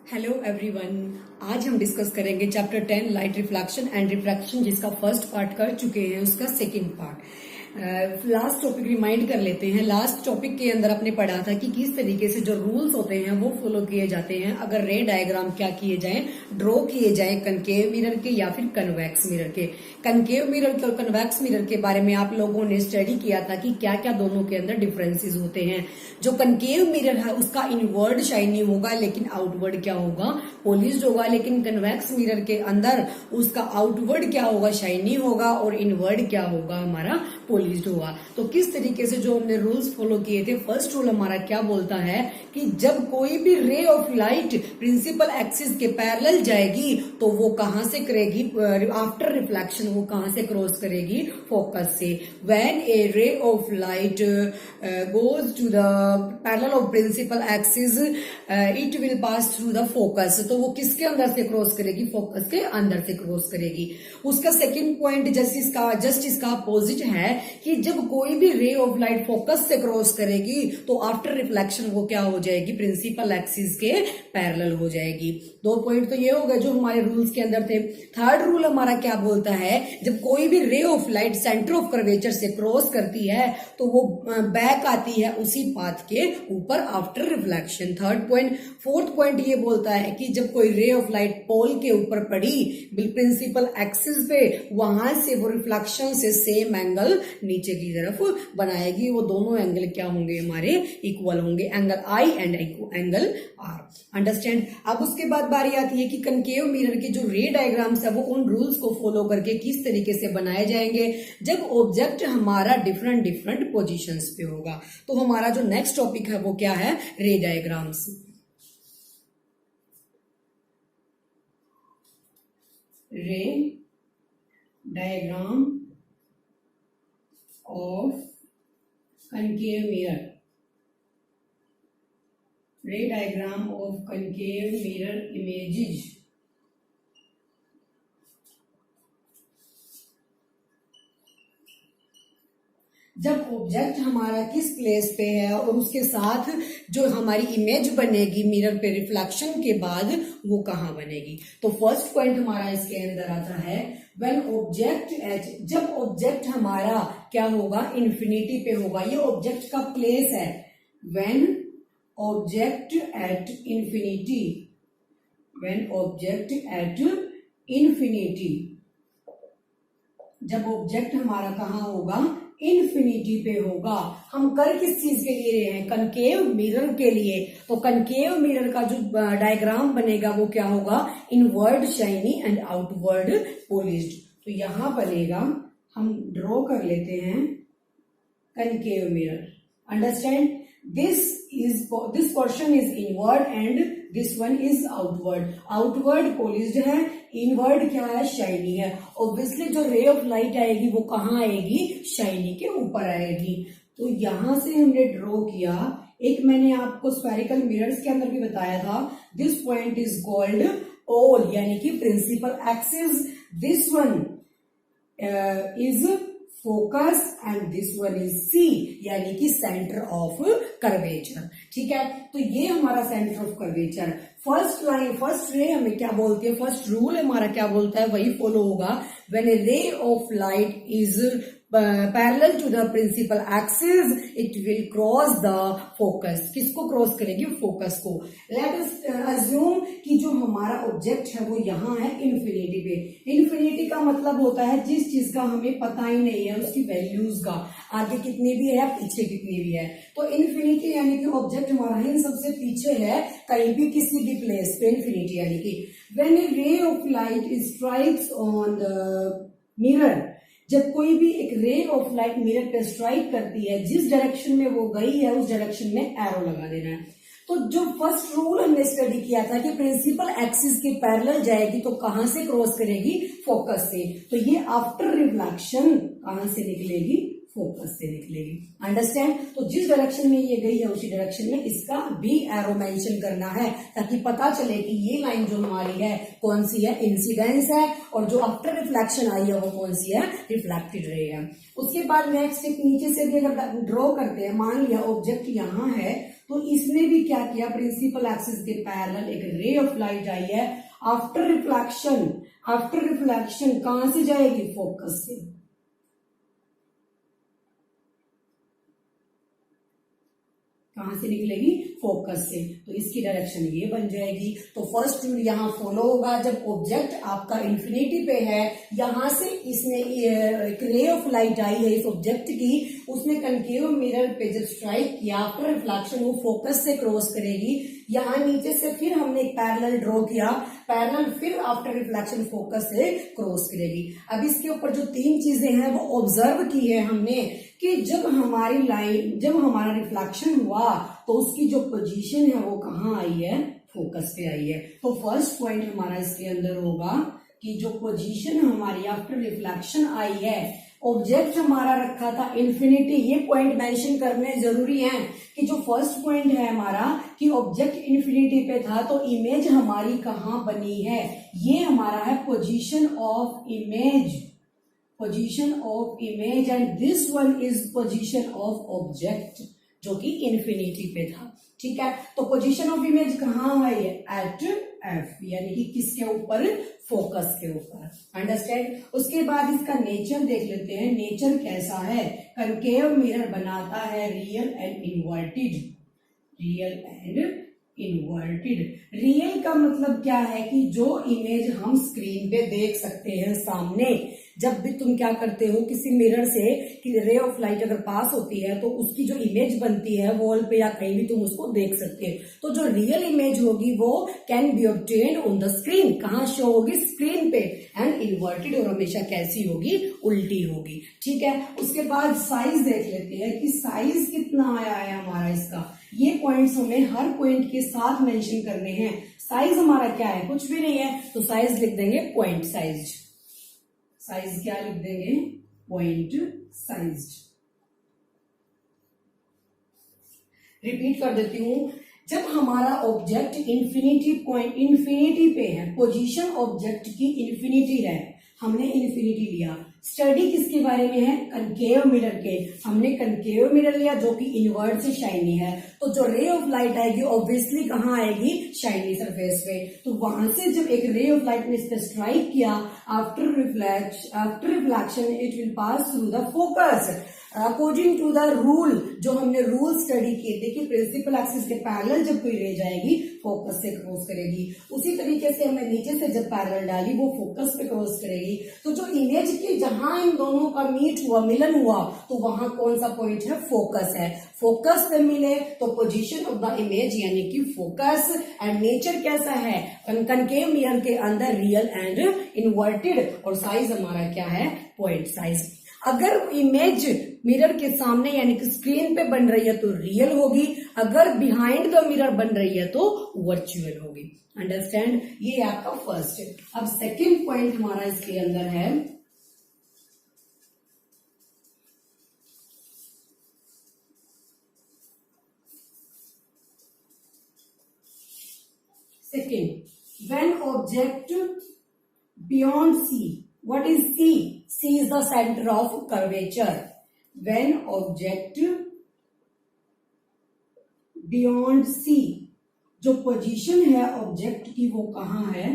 Hello everyone. आज हम discuss करेंगे chapter 10 light reflection and refraction, जिसका फर्स्ट पार्ट कर चुके हैं, उसका second part. Last topic remind कर लेते हैं। लास्ट टॉपिक के अंदर आपने पढ़ा था कि किस तरीके से जो रूल्स होते हैं वो फॉलो किए जाते हैं अगर रे डायग्राम क्या किए जाएं, ड्रॉ किए जाएं कनकेव मिरर के या फिर कन्वेक्स मिरर के। कनकेव मिरर के और कन्वेक्स मिरर के बारे में आप लोगों ने स्टडी किया था कि क्या क्या दोनों के अंदर डिफरेंसेस होते हैं। जो कनकेव मिरर है उसका इनवर्ड शाइनी होगा, लेकिन आउटवर्ड क्या होगा, पॉलिश्ड होगा। लेकिन कन्वेक्स मिरर के अंदर उसका आउटवर्ड क्या होगा, शाइनी होगा, और इनवर्ड क्या होगा, हमारा पॉलिश्ड होगा। तो किस तरीके से जो हमने रूल्स फॉलो किए थे, फर्स्ट रूल हमारा क्या बोलता है कि जब कोई भी ray of light principal axis के पैरेलल जाएगी तो वो कहां से करेगी, आफ्टर रिफ्लेक्शन वो कहां से क्रॉस करेगी, फोकस से। When a ray of light goes to the parallel of principal axis it will pass through the focus. तो वो किसके अंदर से क्रॉस करेगी, फोकस के अंदर से क्रॉस करेगी। उसका सेकंड पॉइंट जस्ट इसका अपोजिट है कि जब कोई भी रे ऑफ लाइट फोकस से क्रॉस करेगी तो आफ्टर रिफ्लेक्शन वो क्या हो जाएगी, प्रिंसिपल एक्सिस के पैरेलल हो जाएगी। दो पॉइंट तो ये हो गए जो हमारे रूल्स के अंदर थे। थर्ड रूल हमारा क्या बोलता है, जब कोई भी ray of light centre of curvature से क्रॉस करती है तो वो बैक आती है उसी पाथ के ऊपर after reflection. Third point. Fourth point ये बोलता है कि जब कोई रे ऑफ लाइट पोल के ऊपर पड़ी प्रिंसिपल एक्सिस पे, वहां से वो रिफ्लेक्शन से सेम एंगल नीचे की तरफ बनाएगी। वो दोनों एंगल क्या होंगे, हमारे इक्वल होंगे, angle I and angle R. Understand. अब उसके बाद बारी आती है कि कनकेव मिरर के जो रे डायग्राम्स है वो उन रूल्स को फॉलो करके किस तरीके से बनाए जाएंगे जब ऑब्जेक्ट हमारा डिफरेंट डिफरेंट पोजीशंस पे होगा। तो हमारा जो नेक्स्ट टॉपिक है वो क्या है, रे डायग्राम्स। रे diagram of concave mirror, ray diagram of concave mirror images। जब ऑब्जेक्ट हमारा किस प्लेस पे है और उसके साथ जो हमारी इमेज बनेगी मिरर पे रिफ्लेक्शन के बाद वो कहाँ बनेगी। तो फर्स्ट पॉइंट हमारा इसके अंदर आता है व्हेन ऑब्जेक्ट एट, जब ऑब्जेक्ट हमारा क्या होगा, इन्फिनिटी पे होगा। ये ऑब्जेक्ट का प्लेस है। When object at infinity, when object at infinity, जब ऑब्जेक्ट हमारा कहाँ होगा, इन्फिनिटी पे होगा। हम कर किस चीज के लिए रहे हैं, कनकेव मिरर के लिए। तो कनकेव मिरर का जो डायग्राम बनेगा वो क्या होगा, inward shiny and outward polished. तो यहां बनेगा, हम ड्रॉ कर लेते हैं concave mirror. Understand. This portion is inward and this one is outward. Outward polished है, इनवर्ड क्या है, शाइनी है। ऑब्वियसली जो रे ऑफ लाइट आएगी वो कहाँ आएगी, शाइनी के ऊपर आएगी। तो यहां से हमने ड्रॉ किया। एक मैंने आपको स्फेरिकल मिरर्स के अंदर भी बताया था, this point is called all, यानी कि principal axis. This one is focus and this one is C, यानी कि सेंटर ऑफ कर्वेचर। ठीक है, तो ये हमारा centre of curvature. First line, first ray हमें क्या बोलते हैं, फर्स्ट रूल हमारा क्या बोलता है, वही फॉलो होगा। When a ray of light is parallel to the principal axis it will cross the focus. किसको क्रॉस करेगी, फोकस को। लेट अस अज्यूम कि जो हमारा ऑब्जेक्ट है वो यहाँ है इन्फिनिटी पे। इन्फिनिटी का मतलब होता है जिस चीज का हमें पता ही नहीं है उसकी वैल्यूज का, आगे कितनी भी है पीछे कितनी भी है। तो इन्फिनिटी यानी कि ऑब्जेक्ट हमारा इन सबसे पीछे है, कहीं भी किसी भी प्लेस पे। इन्फिनिटी यानी कि when a ray of light strikes on the mirror, जब कोई भी एक रे ऑफ लाइट मिरर पे स्ट्राइक करती है, जिस डायरेक्शन में वो गई है उस डायरेक्शन में एरो लगा देना है। तो जो फर्स्ट रूल हमने स्टडी किया था कि प्रिंसिपल एक्सिस के पैरेलल जाएगी तो कहां से क्रॉस करेगी, फोकस से। तो ये आफ्टर रिफ्लेक्शन कहां से निकलेगी, फोकस से निकलेगी। अंडरस्टैंड? तो जिस डायरेक्शन में ये गई है उसी डायरेक्शन में इसका भी एरो मेंशन करना है, ताकि पता चले कि ये लाइन जो हमारी है कौन सी है, इंसिडेंस है, और जो आफ्टर रिफ्लेक्शन आई है वो कौन सी है, रिफ्लेक्टेड रे है। उसके बाद नेक्स्ट एक नीचे से भी अगर ड्रॉ करते हैं, मान लिया ऑब्जेक्ट यहाँ है, तो इसने भी क्या किया, प्रिंसिपल एक्सिस के पैरेलल एक रे ऑफ लाइट आई है। आफ्टर रिफ्लेक्शन कहां से जाएगी, फोकस से। कहां से निकलेगी, फोकस से। तो इसकी डायरेक्शन ये बन जाएगी। तो फर्स्ट रूल यहां फॉलो होगा, जब ऑब्जेक्ट आपका इंफिनिटी पे है, यहां से इसने एक रे ऑफ लाइट आई है इस ऑब्जेक्ट की, उसने कनकेव मिरर पे जब स्ट्राइक किया, आफ्टर रिफ्लेक्शन वो फोकस से क्रॉस करेगी। यहां नीचे से फिर हमने एक पैरेलल ड्रॉ किया, पैरेलल फिर आफ्टर रिफ्लेक्शन फोकस से क्रॉस करेगी। अब इसके ऊपर जो तीन चीजें हैं वो ऑब्जर्व की है हमने, कि जब हमारा रिफ्लेक्शन हुआ तो उसकी जो पोजीशन है वो कहाँ आई है, फोकस पे आई है। तो फर्स्ट पॉइंट हमारा इसके अंदर होगा कि जो पोजीशन हमारी आफ्टर रिफ्लेक्शन आई है, ऑब्जेक्ट हमारा रखा था इन्फिनिटी। ये पॉइंट मेंशन करने जरूरी है कि जो फर्स्ट पॉइंट है हमारा कि ऑब्जेक्ट इन्फिनिटी पे था, तो इमेज हमारी कहाँ बनी है, ये हमारा है position of image, and this one is position of object जो कि इन्फिनिटी पे था। ठीक है, तो पोजीशन ऑफ इमेज कहाँ है, एट एफ, यानी कि किसके ऊपर, फोकस के ऊपर। अंडरस्टैंड? उसके बाद इसका नेचर देख लेते हैं, नेचर कैसा है। कनकेव मिरर बनाता है रियल एंड इन्वर्टेड। रियल का मतलब क्या है कि जो इमेज हम स्क्रीन पे देख सकते हैं सामने, जब भी तुम क्या करते हो, किसी मिरर से कि रे ऑफ लाइट अगर पास होती है तो उसकी जो इमेज बनती है वॉल पे या कहीं भी तुम उसको देख सकते हो। तो जो रियल इमेज होगी वो can be obtained on the screen. कहाँ शो होगी, स्क्रीन पे। एंड इन्वर्टेड और हमेशा कैसी होगी, उल्टी होगी। ठीक है, उसके बाद साइज देख लेते हैं कि साइज कितना आया है हमारा इसका। ये पॉइंट्स हमें हर पॉइंट के साथ मेंशन करने हैं। साइज हमारा क्या है, कुछ भी नहीं है, तो साइज लिख देंगे पॉइंट साइज। साइज क्या लिख देंगे, पॉइंट साइज। रिपीट कर देती हूं, जब हमारा ऑब्जेक्ट इन्फिनिटी पे है, पोजीशन ऑब्जेक्ट की इन्फिनिटी है, हमने इन्फिनिटी लिया। स्टडी किसके बारे में है, कनकेव मिरर के। हमने कनकेव मिरर लिया जो कि इनवर्ट से शाइनी है, तो जो रे ऑफ लाइट आएगी ऑब्वियसली कहाँ आएगी, शाइनी सरफेस पे। तो वहां से जब एक रे ऑफ लाइट ने इस पे स्ट्राइक किया, after reflection it will pass through the focus according to the rule. जो हमने रूल स्टडी किए थे कि प्रिंसिपल एक्सिस के पैरेलल जब कोई रे जाएगी फोकस से क्रॉस करेगी, उसी तरीके से हमने नीचे से जब पैरेलल डाली वो फोकस पे क्रॉस करेगी। तो जो इमेज की जहां इन दोनों का मीट हुआ, मिलन हुआ, तो वहां कौन सा पॉइंट है, फोकस है। फोकस पे मिले तो पोजीशन ऑफ द इमेज यानी कि फोकस। एंड नेचर कैसा है, कनकेव मिरर के अंदर रियल एंड इन्वर्टेड, और साइज हमारा क्या है, पॉइंट साइज। अगर इमेज मिरर के सामने यानी कि स्क्रीन पे बन रही है तो रियल होगी, अगर बिहाइंड द मिरर बन रही है तो वर्चुअल होगी। अंडरस्टैंड? ये आपका फर्स्ट है। अब सेकंड पॉइंट हमारा इसके अंदर है, second, when object beyond C, what is C? C is the center of curvature. When object beyond C, जो पोजीशन है ऑब्जेक्ट की वो कहाँ है,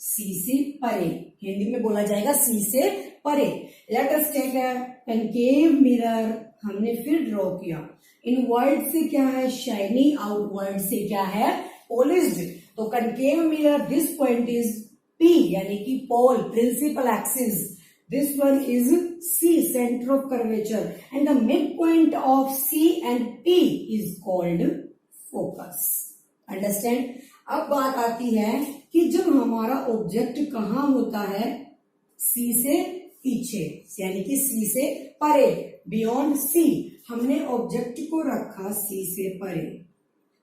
C से परे। हिंदी में बोला जाएगा C से परे। Let us take a concave mirror, हमने फिर ड्रॉ किया। इनवर्ड से क्या है, शाइनी, आउटवर्ड से क्या है, पॉलिश्ड। तो concave mirror, this point is P, यानी कि pole, principal axis. This one is C, centre of curvature, and the mid point of C and P is called focus. Understand? अब बात आती है कि जब हमारा ऑब्जेक्ट कहाँ होता है, C से पीछे, यानी कि C से परे, बियॉन्ड C। हमने ऑब्जेक्ट को रखा C से परे,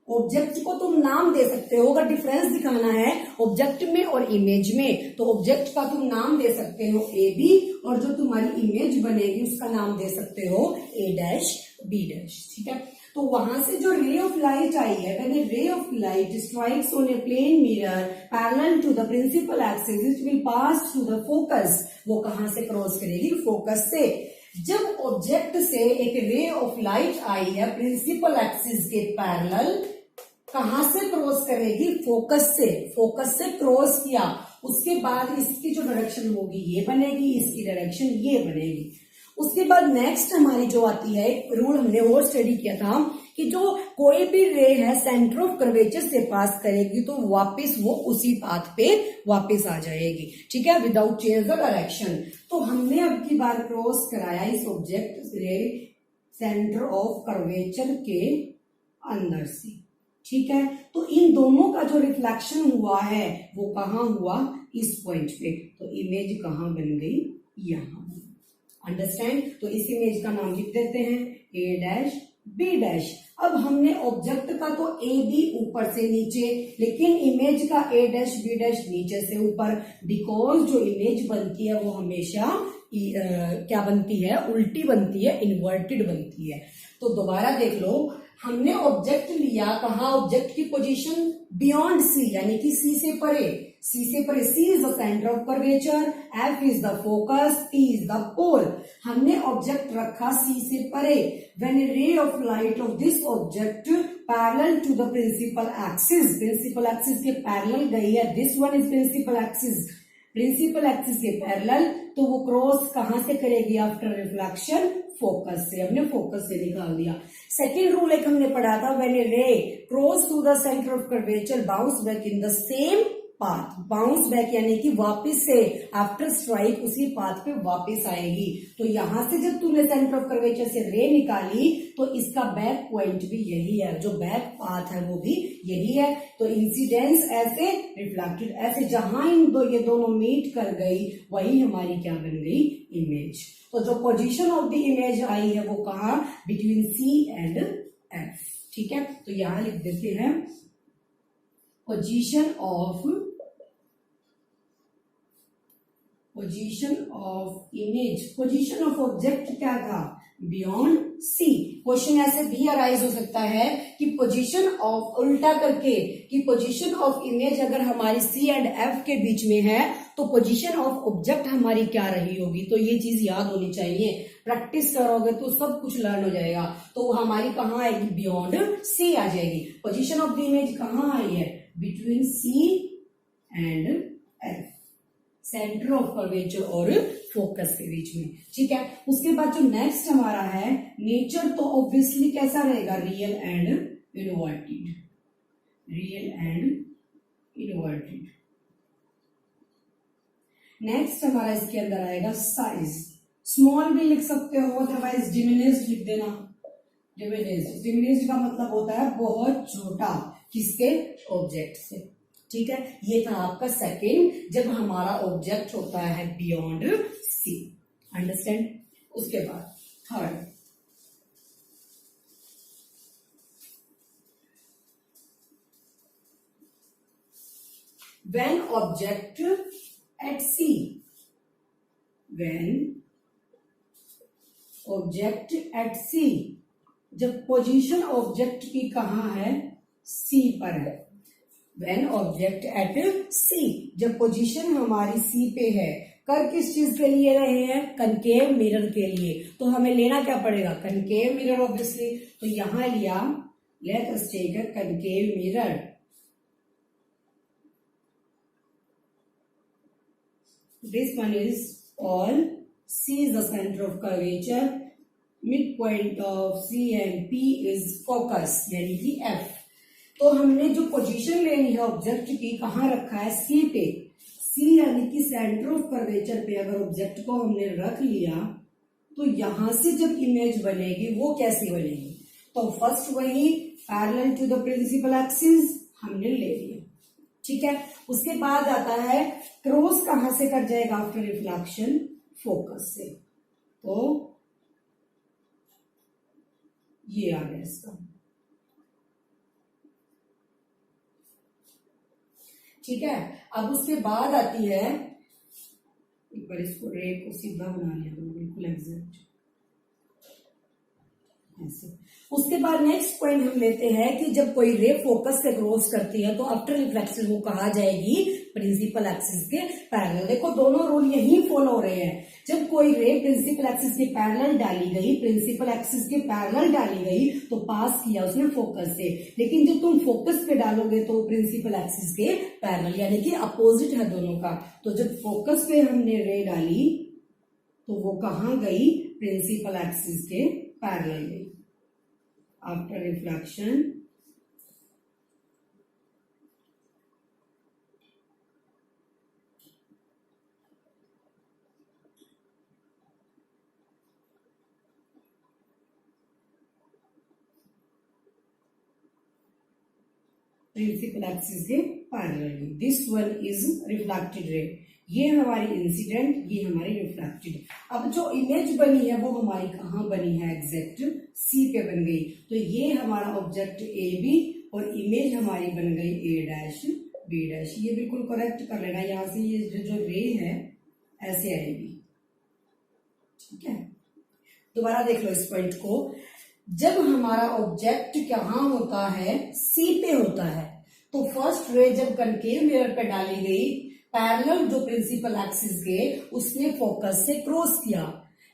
ऑब्जेक्ट को तुम नाम दे सकते हो, अगर डिफरेंस दिखाना है ऑब्जेक्ट में और इमेज में तो ऑब्जेक्ट का तुम नाम दे सकते हो ए बी, और जो तुम्हारी इमेज बनेगी उसका नाम दे सकते हो ए डैश बी डैश। ठीक है, तो वहां से जो रे ऑफ लाइट आई है, when a ray of light strikes on a plane mirror parallel to the principal axis it will pass through the focus, वो कहां से क्रॉस करेगी, फोकस से। जब ऑब्जेक्ट से एक रे ऑफ लाइट आई है प्रिंसिपल एक्सिस के पैरेलल, कहां से क्रॉस करेगी, फोकस से। फोकस से क्रॉस किया, उसके बाद इसकी जो डायरेक्शन होगी ये बनेगी, इसकी डायरेक्शन ये बनेगी। उसके बाद नेक्स्ट हमारी जो आती है, एक रूल हमने और स्टडी किया था कि जो कोई भी रे है सेंटर ऑफ कर्वेचर से पास करेगी तो वापस वो उसी पाथ पे वापस आ जाएगी। ठीक है, विदाउट चेंज द डायरेक्शन। तो हमने अब की बार क्रॉस कराया इस ऑब्जेक्ट रे सेंटर ऑफ कर्वेचर के अंदर से। ठीक है, तो इन दोनों का जो रिफ्लेक्शन हुआ है वो कहाँ हुआ, इस पॉइंट पे। तो इमेज कहाँ बन गई, यहां। अंडरस्टैंड, तो इस इमेज का नाम लिख देते हैं ए डैश बी डैश। अब हमने ऑब्जेक्ट का तो ए बी ऊपर से नीचे, लेकिन इमेज का ए डैश बी डैश नीचे से ऊपर, बिकॉज जो इमेज बनती है वो हमेशा क्या बनती है, उल्टी बनती है, इन्वर्टेड बनती है। तो दोबारा देख लो, हमने ऑब्जेक्ट लिया कहा, ऑब्जेक्ट की पोजीशन बियॉन्ड सी, यानी कि सी से परे। सी से परे, C is the centre of curvature, F is the focus, T is the pole. हमने ऑब्जेक्ट रखा सी से परे। When a ray of light of this object parallel to the principal axis, principal axis के parallel गई है, this one is principal axis, principal axis के parallel, तो वो क्रॉस कहां से करेगी आफ्टर रिफ्लेक्शन, फोकस से। हमने फोकस से निकाल दिया। सेकेंड रूल एक हमने पढ़ा था, when a ray cross to the centre of curvature bounce back in the same path. Bounce back यानी कि वापस से आफ्टर स्ट्राइक उसी पाथ पे वापस आएगी। तो यहां से जब तुमने सेंटर ऑफ कर्वेचर से रे निकाली तो इसका बैक पॉइंट भी यही है, जो बैक पाथ है वो भी यही है। तो इंसिडेंस ऐसे, रिफ्लेक्टेड ऐसे, जहां ये दोनों मीट कर गई वही हमारी क्या बन गई, इमेज। तो जो position of the image I है वो कहा, बिटवीन सी एंड एफ। ठीक है, तो यहां लिख देते हैं position of image, position of object क्या था, बियॉन्ड सी। क्वेश्चन ऐसे भी अराइज हो सकता है कि पोजीशन ऑफ, उल्टा करके, कि पोजीशन ऑफ इमेज अगर हमारी सी एंड एफ के बीच में है तो पोजीशन ऑफ ऑब्जेक्ट हमारी क्या रही होगी। तो ये चीज याद होनी चाहिए, प्रैक्टिस करोगे तो सब कुछ लर्न हो जाएगा। तो वो हमारी कहाँ आएगी, बियॉन्ड सी आ जाएगी। पोजीशन ऑफ द इमेज कहाँ आई है, between C and F, centre of curvature और फोकस के बीच में। ठीक है, उसके बाद जो नेक्स्ट हमारा है नेचर, तो ऑब्वियसली कैसा रहेगा, real and inverted, real and inverted. Next हमारा इसके अंदर आएगा साइज, स्मॉल भी लिख सकते हो, अदरवाइज डिमिनिश्ड लिख देना। डिमिनिश्ड का मतलब होता है बहुत छोटा, किसके, ऑब्जेक्ट से। ठीक है, ये था आपका सेकेंड, जब हमारा ऑब्जेक्ट होता है बियॉन्ड सी। अंडरस्टैंड। उसके बाद third, when object at C, when object at C, जब पोजीशन ऑब्जेक्ट की कहां है, सी पर है। व्हेन ऑब्जेक्ट एट सी, जब पोजीशन हमारी सी पे है, कर किस चीज के लिए रहे हैं, कनकेव मिरर के लिए। तो हमें लेना क्या पड़ेगा, कनकेव मिरर ऑब्वियसली। तो यहां लिया, let us take a concave mirror. This one is all, C is the centre of curvature, mid point of C and P is focus यानी कि एफ। तो हमने जो पोजीशन लेनी है ऑब्जेक्ट की, कहां रखा है, सी पे। सी यानी कि सेंटर ऑफ कर्वेचर पे अगर ऑब्जेक्ट को हमने रख लिया तो यहां से जब इमेज बनेगी वो कैसी बनेगी, तो फर्स्ट वही parallel to the principal axis हमने ले लिया। ठीक है, उसके बाद आता है क्रॉस कहां से कर जाएगा आफ्टर रिफ्लेक्शन, फोकस से। तो ये आ गया इसका। ठीक है। अब उसके बाद आती है, एक बार इसको रे को सीधा बना लिया बिल्कुल एग्जैक्ट ऐसे। उसके बाद नेक्स्ट पॉइंट हम लेते हैं कि जब कोई रे फोकस से क्रॉस करती है तो आफ्टर रिफ्लेक्शन वो कहा जाएगी प्रिंसिपल एक्सिस के पैरेलल। देखो दोनों रूल यही फॉलो हो रहे हैं। जब कोई रे प्रिंसिपल एक्सिस के पैरेलल डाली गई, प्रिंसिपल एक्सिस के पैरेलल डाली गई तो पास किया उसने फोकस से, लेकिन जब तुम फोकस पे डालोगे तो प्रिंसिपल एक्सिस के पैरेलल, यानी कि अपोजिट है दोनों का। तो जब फोकस पे हमने रे डाली तो वो कहाँ गई, प्रिंसिपल एक्सिस के पैरेलल गई। आफ्टर रिफ्लेक्शन प्रिंसिपल एक्सिस के parallel, this one is reflected ray. ये हमारी इंसिडेंट, ये हमारी रिफ्लेक्टेड। अब जो इमेज बनी है वो हमारी कहाँ बनी है, एग्जैक्ट सी पे बन गई। तो ये हमारा ऑब्जेक्ट ए बी और इमेज हमारी बन गई ए डैश बी डैश। ये बिल्कुल करेक्ट कर लेना, यहां से ये जो रे है ऐसे आएगी। ठीक है, दोबारा देख लो इस पॉइंट को। जब हमारा ऑब्जेक्ट कहाँ होता है, सी पे होता है, तो फर्स्ट रे जब कनकेव मिरर पे डाली गई, पैरेलल जो प्रिंसिपल एक्सिस के उसने फोकस से क्रॉस किया।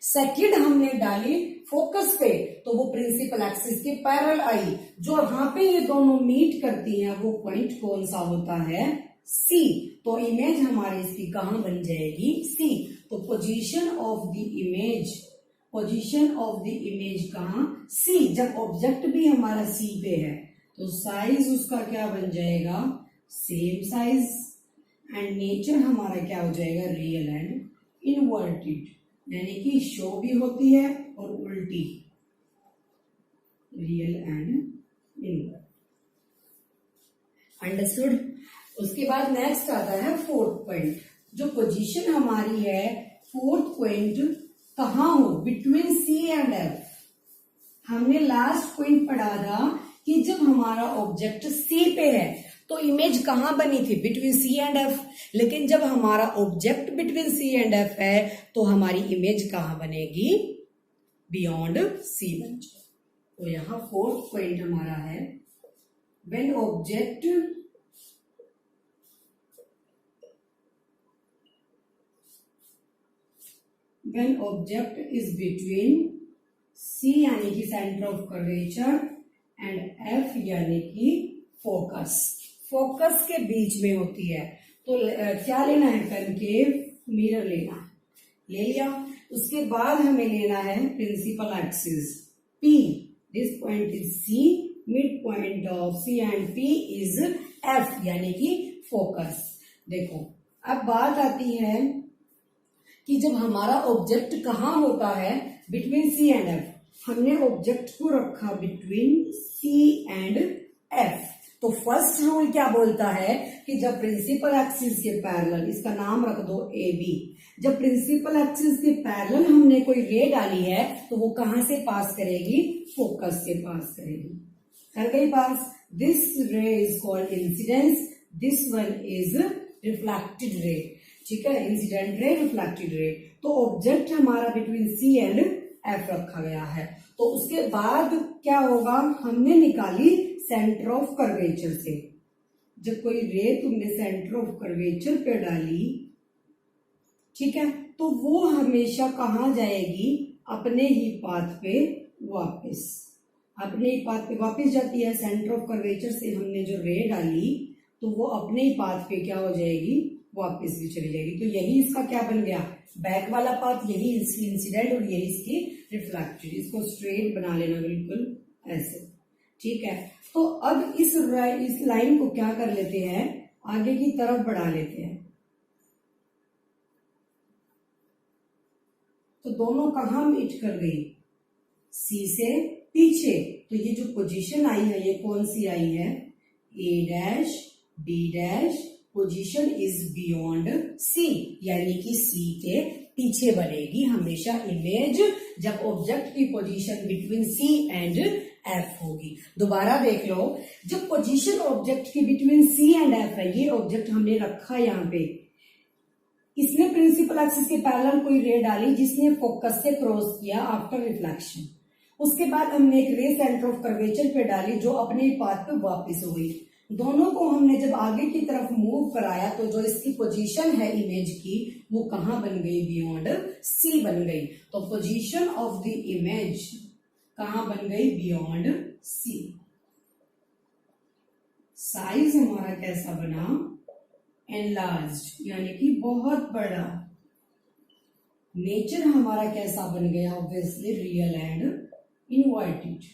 सेकंड हमने डाली फोकस पे तो वो प्रिंसिपल एक्सिस के पैरेलल आई। जो यहाँ पे ये दोनों मीट करती हैं वो पॉइंट कौन सा होता है, सी। तो इमेज हमारी इसकी कहाँ बन जाएगी, सी। तो position of the image, position of the image कहाँ, सी। जब ऑब्जेक्ट भी हमारा सी पे है तो साइज उसका क्या बन जाएगा, सेम साइज, एंड नेचर हमारा क्या हो जाएगा, रियल एंड इनवर्टेड, यानी कि शो भी होती है और उल्टी, रियल एंड इनवर्ट। अंडरस्टूड। उसके बाद नेक्स्ट आता है फोर्थ पॉइंट। जो पोजीशन हमारी है, फोर्थ पॉइंट कहाँ हो, बिटवीन सी एंड एफ। हमने लास्ट पॉइंट पढ़ा था कि जब हमारा ऑब्जेक्ट सी पे है तो इमेज कहाँ बनी थी, बिटवीन सी एंड एफ। लेकिन जब हमारा object between C and F है तो हमारी इमेज कहाँ बनेगी, बियॉन्ड सी बन जाए। तो यहाँ फोर्थ पॉइंट हमारा है, when object when object is between C यानी कि centre of curvature and F यानी कि फोकस, फोकस के बीच में होती है। तो क्या लेना है, कनकेव मिरर लेना है, ले लिया। उसके बाद हमें लेना है principal axis P, this point is C, mid point of C and P is F यानी कि फोकस। देखो अब बात आती है कि जब हमारा ऑब्जेक्ट कहाँ होता है, बिटवीन सी एंड एफ। हमने ऑब्जेक्ट को रखा बिटवीन सी एंड एफ। तो फर्स्ट रूल क्या बोलता है कि जब प्रिंसिपल एक्सिस के पैरेलल, इसका नाम रख दो ए बी, जब प्रिंसिपल एक्सिस के पैरेलल हमने कोई रे डाली है तो वो कहाँ से पास करेगी, फोकस से पास करेगी। कर गई पास। दिस रे is called incidence, this one is reflected ray. ठीक है, इंसिडेंट रे, रिफ्लेक्टेड रे। तो ऑब्जेक्ट हमारा बिटवीन सी एंड एफ रखा गया है। तो उसके बाद क्या होगा, हमने निकाली सेंटर ऑफ कर्वेचर से। जब कोई रे तुमने सेंटर ऑफ कर्वेचर पे डाली, ठीक है, तो वो हमेशा कहाँ जाएगी, अपने ही पाथ पे वापस, अपने ही पाथ पे वापस जाती है। सेंटर ऑफ कर्वेचर से हमने जो रे डाली तो वो अपने ही पाथ पे क्या हो जाएगी, वापस भी चली जाएगी। तो यही इसका क्या बन गया, बैक वाला पाथ, यही इसकी इंसिडेंट और यही इसकी रिफ्लेक्टेड। इसको स्ट्रेट बना लेना बिल्कुल ऐसे। ठीक है, तो अब इस लाइन को क्या कर लेते हैं, आगे की तरफ बढ़ा लेते हैं। तो दोनों कहाँ मीट कर गई, सी से पीछे। तो ये जो पोजीशन आई है ये कौन सी आई है, A dash B dash, position is beyond C, यानी कि सी के पीछे बनेगी हमेशा इमेज जब ऑब्जेक्ट की position between C and F होगी। दोबारा देख लो, जब पोजीशन ऑब्जेक्ट के बिटवीन सी एंड एफ है, ये ऑब्जेक्ट हमने रखा यहाँ पे, इसने प्रिंसिपल एक्सिस के पैरेलल कोई रे डाली जिसने फोकस से क्रॉस किया आफ्टर रिफ्लेक्शन। उसके बाद हमने एक रे सेंटर ऑफ कर्वेचर पे डाली जो अपने पाथ पे वापस हो गई। दोनों को हमने जब आगे की तरफ मूव कराया तो जो इसकी पोजीशन है इमेज की वो कहां बन गई, बियॉन्ड सी बन गई। तो पोजीशन ऑफ द इमेज कहां बन गई, बियॉन्ड सी। साइज हमारा कैसा बना, एनलार्ज्ड, यानी कि बहुत बड़ा। नेचर हमारा कैसा बन गया, obviously real and inverted,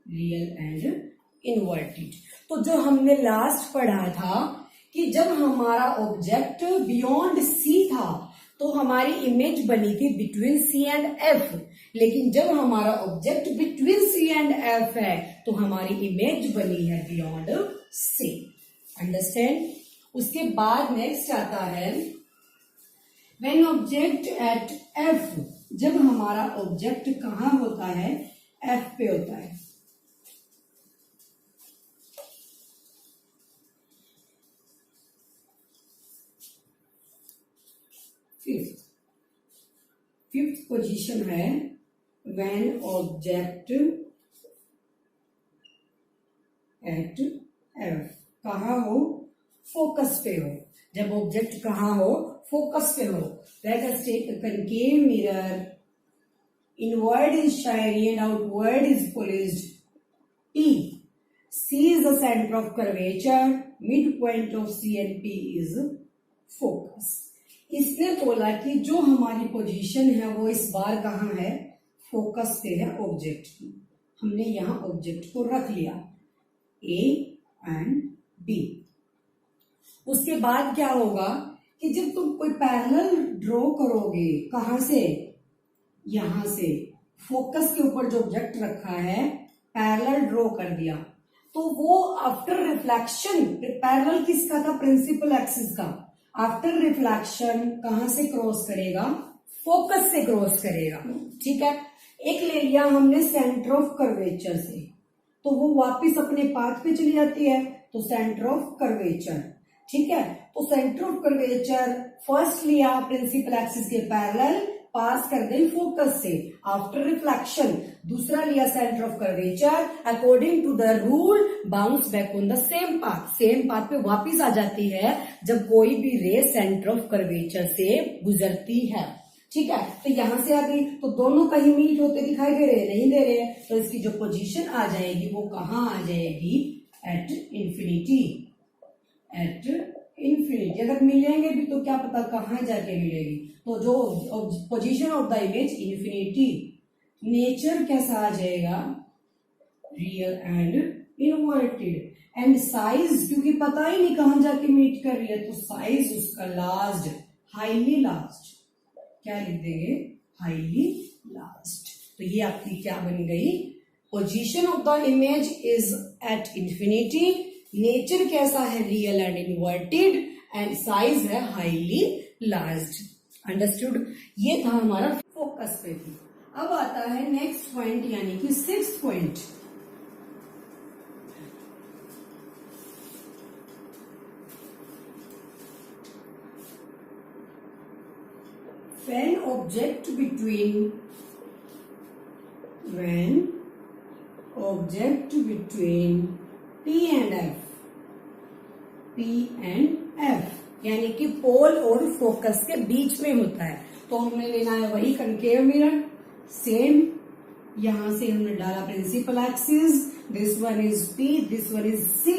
real and inverted. तो जो हमने लास्ट पढ़ा था कि जब हमारा ऑब्जेक्ट बियॉन्ड सी था तो हमारी इमेज बनी थी बिटवीन सी एंड एफ, लेकिन जब हमारा object between C and F है तो हमारी इमेज बनी है बियॉन्ड सी। अंडरस्टैंड। उसके बाद नेक्स्ट आता है व्हेन ऑब्जेक्ट एट एफ, जब हमारा ऑब्जेक्ट कहां होता है, एफ पे होता है। फिफ्थ पोजीशन है व्हेन ऑब्जेक्ट एट एफ, कहा हो, फोकस पे हो। जब ऑब्जेक्ट कहां हो, फोकस पे हो। Let us take a concave mirror, inward is shiny and outward is polished. P. C is the center of curvature. Midpoint of C and P is focus. इसने बोला कि जो हमारी पोजीशन है वो इस बार कहाँ है, फोकस पे है ऑब्जेक्ट की। हमने यहाँ ऑब्जेक्ट को रख लिया A एंड B। उसके बाद क्या होगा कि जब तुम कोई पैरेलल ड्रॉ करोगे, कहां से, यहां से, फोकस के ऊपर जो ऑब्जेक्ट रखा है पैरेलल ड्रॉ कर दिया, तो वो आफ्टर रिफ्लेक्शन, पैरेलल किसका था, प्रिंसिपल एक्सिस का। आफ्टर रिफ्लेक्शन कहां से क्रॉस करेगा, फोकस से क्रॉस करेगा। ठीक है। एक ले लिया हमने सेंटर ऑफ कर्वेचर से, तो वो वापस अपने पाथ पे चली जाती है, तो सेंटर ऑफ कर्वेचर। ठीक है। तो सेंटर ऑफ कर्वेचर फर्स्ट लिया प्रिंसिपल एक्सिस के पैरेलल, पास कर गई फोकस से आफ्टर रिफ्लेक्शन। दूसरा लिया centre of curvature, according to the rule bounce back on the same path, same path पे वापस आ जाती है जब कोई भी रे सेंटर ऑफ कर्वेचर से गुजरती है। ठीक है। तो यहां से आ गई, तो दोनों कहीं मीट होते दिखाई दे रहे, नहीं दे रहे, तो इसकी जो पोजीशन आ जाएगी वो कहां आ जाएगी, एट इंफिनिटी। At infinity. अगर मिलेंगे भी तो क्या पता कहां जाके मिलेगी, तो जो position of the image infinity. Nature कैसा आ जाएगा, real and inverted. And size, क्योंकि पता ही नहीं कहां जाके मीट कर रही है, तो साइज उसका लार्ज, हाईली लार्ज। क्या लिख देंगे, हाईली लार्ज। तो ये आपकी क्या बन गई, position of the image is at infinity, nature कैसा है, real and inverted, and size है हाईली लार्ज। अंडरस्टूड। ये था हमारा फोकस पे भी। अब आता है नेक्स्ट पॉइंट, यानी कि sixth point. When object between P and F, यानी कि पोल और फोकस के बीच में होता है, तो हमने लेना है वही कनकेव मिरर। सेम यहां से हमने डाला principal axis, this one is P, this one is C।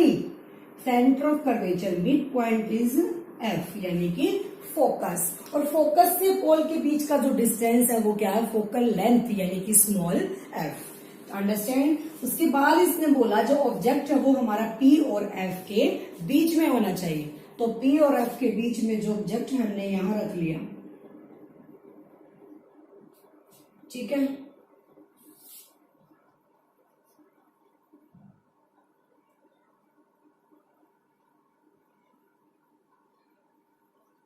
Centre of curvature, mid point is F, यानी कि फोकस। और फोकस से पोल के बीच का जो डिस्टेंस है वो क्या है, फोकल लेंथ, यानी कि स्मॉल f। अंडरस्टैंड। उसके बाद इसने बोला जो ऑब्जेक्ट है वो हमारा P और F के बीच में होना चाहिए, तो P और F के बीच में जो ऑब्जेक्ट है हमने यहां रख लिया। ठीक है।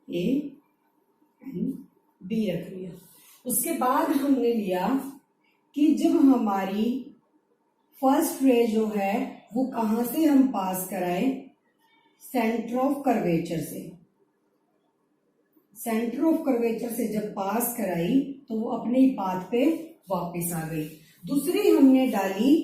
A एंड B रख लिया। उसके बाद हमने लिया कि जब हमारी फर्स्ट रे जो है वो कहां से हम पास कराए, सेंटर ऑफ कर्वेचर से। सेंटर ऑफ कर्वेचर से जब पास कराई तो वो अपने ही पाथ पे वापस आ गई। दूसरी हमने डाली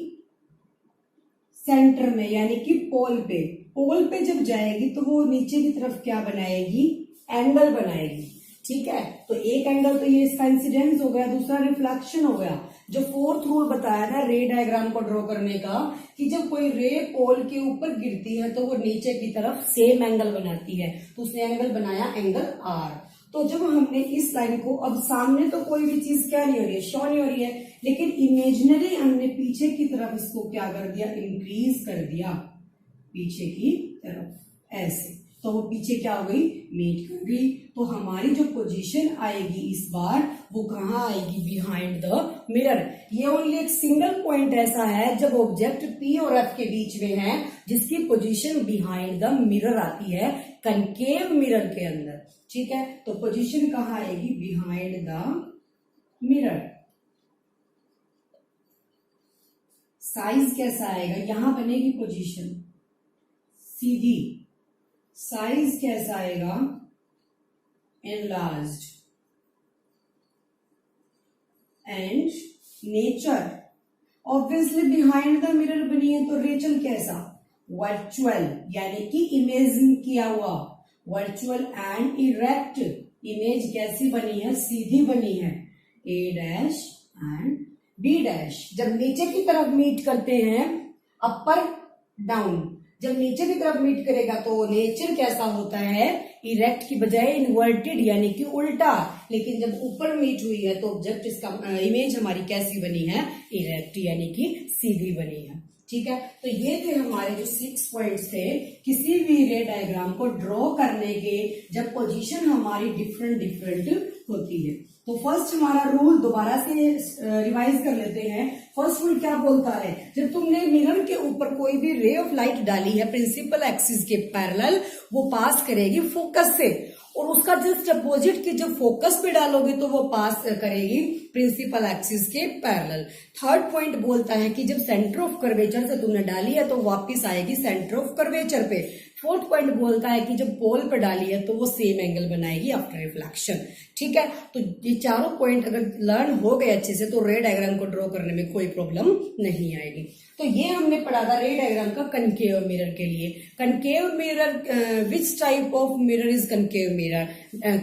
सेंटर में, यानी कि पोल पे। पोल पे जब जाएगी तो वो नीचे की तरफ क्या बनाएगी, एंगल बनाएगी। ठीक है, तो एक एंगल तो ये इसका इंसिडेंस हो गया, दूसरा रिफ्लेक्शन हो गया। जो फोर्थ रूल बताया था रे डायग्राम को ड्रॉ करने का, कि जब कोई रे पोल के ऊपर गिरती है तो वो नीचे की तरफ सेम एंगल बनाती है, तो उसने एंगल बनाया एंगल आर। तो जब हमने इस लाइन को, अब सामने तो कोई भी चीज क्या नहीं हो रही है, शो नहीं हो रही है, लेकिन इमेजिनरी हमने पीछे की तरफ इसको क्या कर दिया, इंक्रीज कर दिया पीछे की तरफ ऐसे, तो वो पीछे क्या हो गई, मीट कर गई। तो हमारी जो पोजीशन आएगी इस बार वो कहाँ आएगी, बिहाइंड द मिरर। ये ओनली एक सिंगल पॉइंट ऐसा है जब ऑब्जेक्ट पी और एफ के बीच में है जिसकी पोजीशन बिहाइंड द मिरर आती है, कनकेव मिरर के अंदर। ठीक है, तो पोजीशन कहाँ आएगी, बिहाइंड द मिरर। साइज कैसा आएगा, यहां बनेगी पोजीशन सीधी, साइज कैसा आएगा, enlarged, and nature obviously behind the mirror बनी है तो रेचल कैसा, वर्चुअल, यानी कि इमेजिन किया हुआ, वर्चुअल एंड इरेक्ट। इमेज कैसी बनी है, सीधी बनी है, A dash and B dash. जब नीचे की तरफ मीट करते हैं, अपर डाउन, जब नीचे की तरफ मीट करेगा तो नेचर कैसा होता है, इरेक्ट की बजाय इन्वर्टेड, यानी कि उल्टा। लेकिन जब ऊपर मीट हुई है तो ऑब्जेक्ट इसका इमेज हमारी कैसी बनी है, इरेक्ट, यानी कि सीधी बनी है। ठीक है, तो ये थे हमारे जो 6 पॉइंट्स थे किसी भी रे डायग्राम को ड्रॉ करने के, जब पोजीशन हमारी डिफरेंट डिफरेंट होती है। तो फर्स्ट हमारा रूल दोबारा से रिवाइज कर लेते हैं। फर्स्ट रूल क्या बोलता है, जब तुमने मिरर के ऊपर कोई भी रे ऑफ लाइट डाली है प्रिंसिपल एक्सिस के पैरेलल, वो पास करेगी फोकस से, और उसका जस्ट अपोजिट की जब फोकस पे डालोगे तो वो पास करेगी प्रिंसिपल एक्सिस के पैरेलल। थर्ड पॉइंट बोलता है कि जब सेंटर ऑफ कर्वेचर से तुमने डाली है तो वापस आएगी सेंटर ऑफ कर्वेचर पे। फोर्थ पॉइंट बोलता है कि जब पोल पे डाली है तो वो सेम एंगल बनाएगी आफ्टर रिफ्लेक्शन। ठीक है, तो ये चारों पॉइंट अगर लर्न हो गए अच्छे से तो रे डायग्राम को ड्रॉ करने में कोई प्रॉब्लम नहीं आएगी। तो ये हमने पढ़ा था रे डायग्राम का कनकेव मिरर के लिए। Concave mirror, which type of mirror is concave mirror,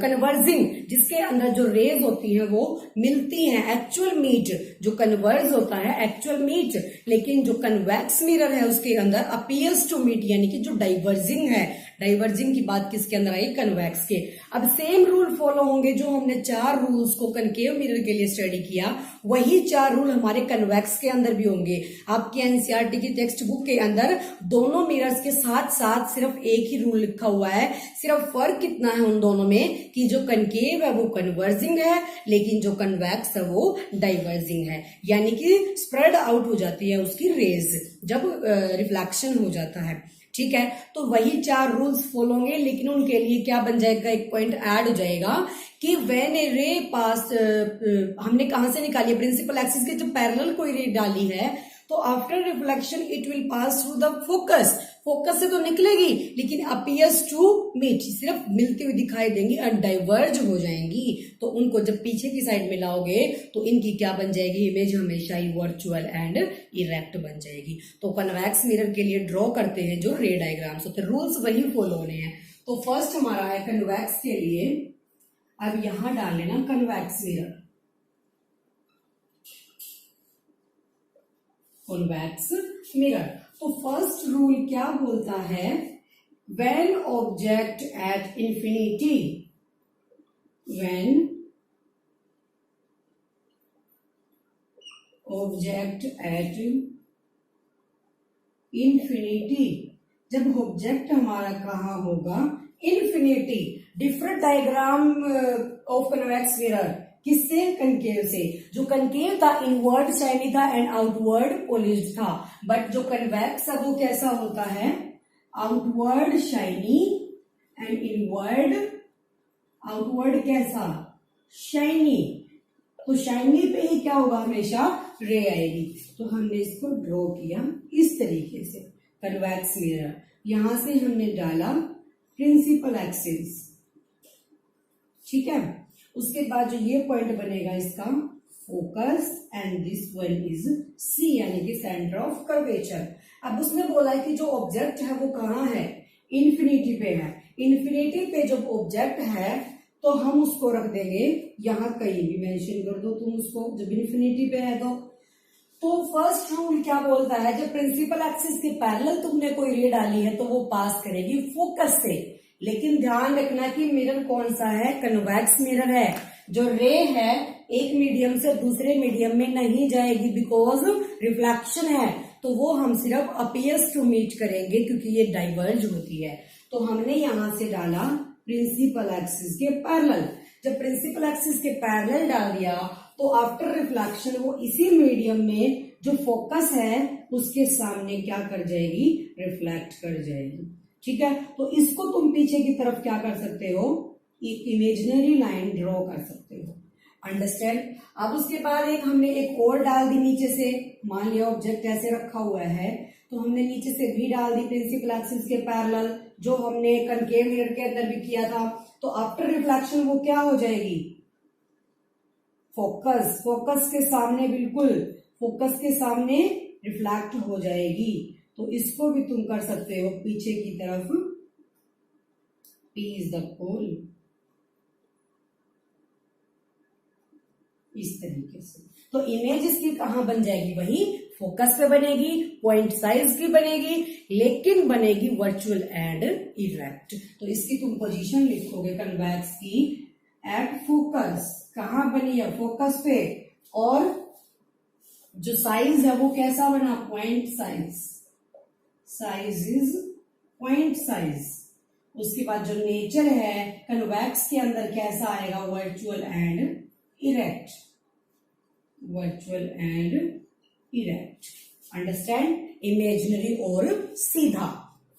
converging, जिसके अंदर जो रेज होती हैं वो मिलती हैं, एक्चुअल मीट जो कन्वर्ज होता है एक्चुअल मीट, लेकिन जो कन्वेक्स मिरर है उसके अंदर अपीयर्स टू मीट, यानी कि जो डाइवर्जिंग है। डाइवर्जिंग की बात किसके अंदर आई, कन्वेक्स के। अब सेम रूल फॉलो होंगे जो हमने 4 रूल्स को कनकेव मिरर के लिए स्टडी किया, वही 4 रूल हमारे कन्वेक्स के अंदर भी होंगे। आपके एनसीईआरटी की टेक्स्ट बुक के अंदर दोनों मिरर्स के साथ साथ सिर्फ एक ही रूल लिखा हुआ है। सिर्फ फर्क कितना है उन दोनों में कि जो कनकेव है वो कन्वर्जिंग है, लेकिन जो कन्वेक्स है वो डाइवर्जिंग है, यानी कि स्प्रेड आउट हो जाती है उसकी रेज जब रिफ्लेक्शन हो जाता है। ठीक है, तो वही 4 रूल्स फॉलो होंगे, लेकिन उनके लिए क्या बन जाएगा, एक पॉइंट ऐड हो जाएगा कि व्हेन ए रे पास, हमने कहां से निकाली, प्रिंसिपल एक्सिस के जब पैरेलल कोई रे डाली है तो after reflection it will pass through the focus. Focus से तो निकलेगी लेकिन अपीयर्स टू मीट, सिर्फ मिलती हुई दिखाई देंगी और डाइवर्ज हो जाएंगी। तो उनको जब पीछे की साइड में लाओगे तो इनकी क्या बन जाएगी, इमेज हमेशा ही वर्चुअल एंड इरेक्ट बन जाएगी। तो कन्वेक्स मिरर के लिए ड्रॉ करते हैं जो रे डायग्राम्स होते हैं, रूल्स वही फॉलो होने हैं। तो फर्स्ट हमारा है कन्वेक्स के लिए, अब यहां डाल लेना कन्वेक्स मिरर, कन्वेक्स मिरर। तो फर्स्ट रूल क्या बोलता है, when object at infinity, when object at infinity, जब ऑब्जेक्ट हमारा कहां होगा, infinity. Different diagram of convex mirror, किससे, कनकेव से। जो कनकेव था इनवर्ड शाइनी था एंड आउटवर्ड पॉलिश्ड था, बट जो कन्वेक्स है वो कैसा होता है, outward shiny and inward, outward कैसा, शाइनी। तो शाइनी पे ही क्या होगा हमेशा, रे आएगी। तो हमने इसको ड्रॉ किया इस तरीके से, कन्वेक्स मिरर। यहां से हमने डाला प्रिंसिपल एक्सिस, ठीक है। उसके बाद जो ये पॉइंट बनेगा इसका focus, and this one is C, यानी कि सेंटर ऑफ कर्वेचर। अब उसने बोला है कि जो ऑब्जेक्ट है वो कहाँ है, इन्फिनिटी पे है। इन्फिनिटी पे जब ऑब्जेक्ट है तो हम उसको रख देंगे यहाँ, कहीं भी मेंशन कर दो तुम उसको, जब इन्फिनिटी पे है तो फर्स्ट रूल क्या बोलता है, जब प्रिंसिपल एक्सिस के पैरेलल तुमने कोई रे डाली है तो वो पास करेगी फोकस से। लेकिन ध्यान रखना कि मिरर कौन सा है, कन्वेक्स मिरर है। जो रे है एक मीडियम से दूसरे मीडियम में नहीं जाएगी, बिकॉज रिफ्लेक्शन है। तो वो हम सिर्फ अपीयर्स टू मीट करेंगे क्योंकि ये डाइवर्ज होती है। तो हमने यहां से डाला प्रिंसिपल एक्सिस के पैरेलल। जब प्रिंसिपल एक्सिस के पैरेलल डाल दिया तो आफ्टर रिफ्लेक्शन वो इसी मीडियम में जो फोकस है उसके सामने क्या कर जाएगी, रिफ्लेक्ट कर जाएगी, ठीक है। तो इसको तुम पीछे की तरफ क्या कर सकते हो, एक इमेजिनरी लाइन ड्रॉ कर सकते हो, अंडरस्टैंड। अब उसके बाद हमने एक और डाल दी नीचे से, मान लिया ऑब्जेक्ट ऐसे रखा हुआ है तो हमने नीचे से भी डाल दी प्रिंसिपल एक्सिस के पैरेलल, जो हमने कनकेव मिरर के अंदर भी किया था। तो आफ्टर रिफ्लेक्शन वो क्या हो जाएगी, फोकस के सामने, बिल्कुल फोकस के सामने रिफ्लेक्ट हो जाएगी। तो इसको भी तुम कर सकते हो पीछे की तरफ, P इज द पोल, इस तरीके से। तो इमेज इसकी कहां बन जाएगी, वही फोकस पे बनेगी, पॉइंट साइज की बनेगी, लेकिन बनेगी वर्चुअल एंड इरेक्ट। तो इसकी तुम पोजीशन लिखोगे कन्वेक्स की एट फोकस, कहां बनी है, फोकस पे। और जो साइज है वो कैसा बना, point size, size is point size. उसके बाद जो नेचर है कन्वेक्स के अंदर कैसा आएगा, virtual and erect, virtual and erect, understand, imaginary और सीधा,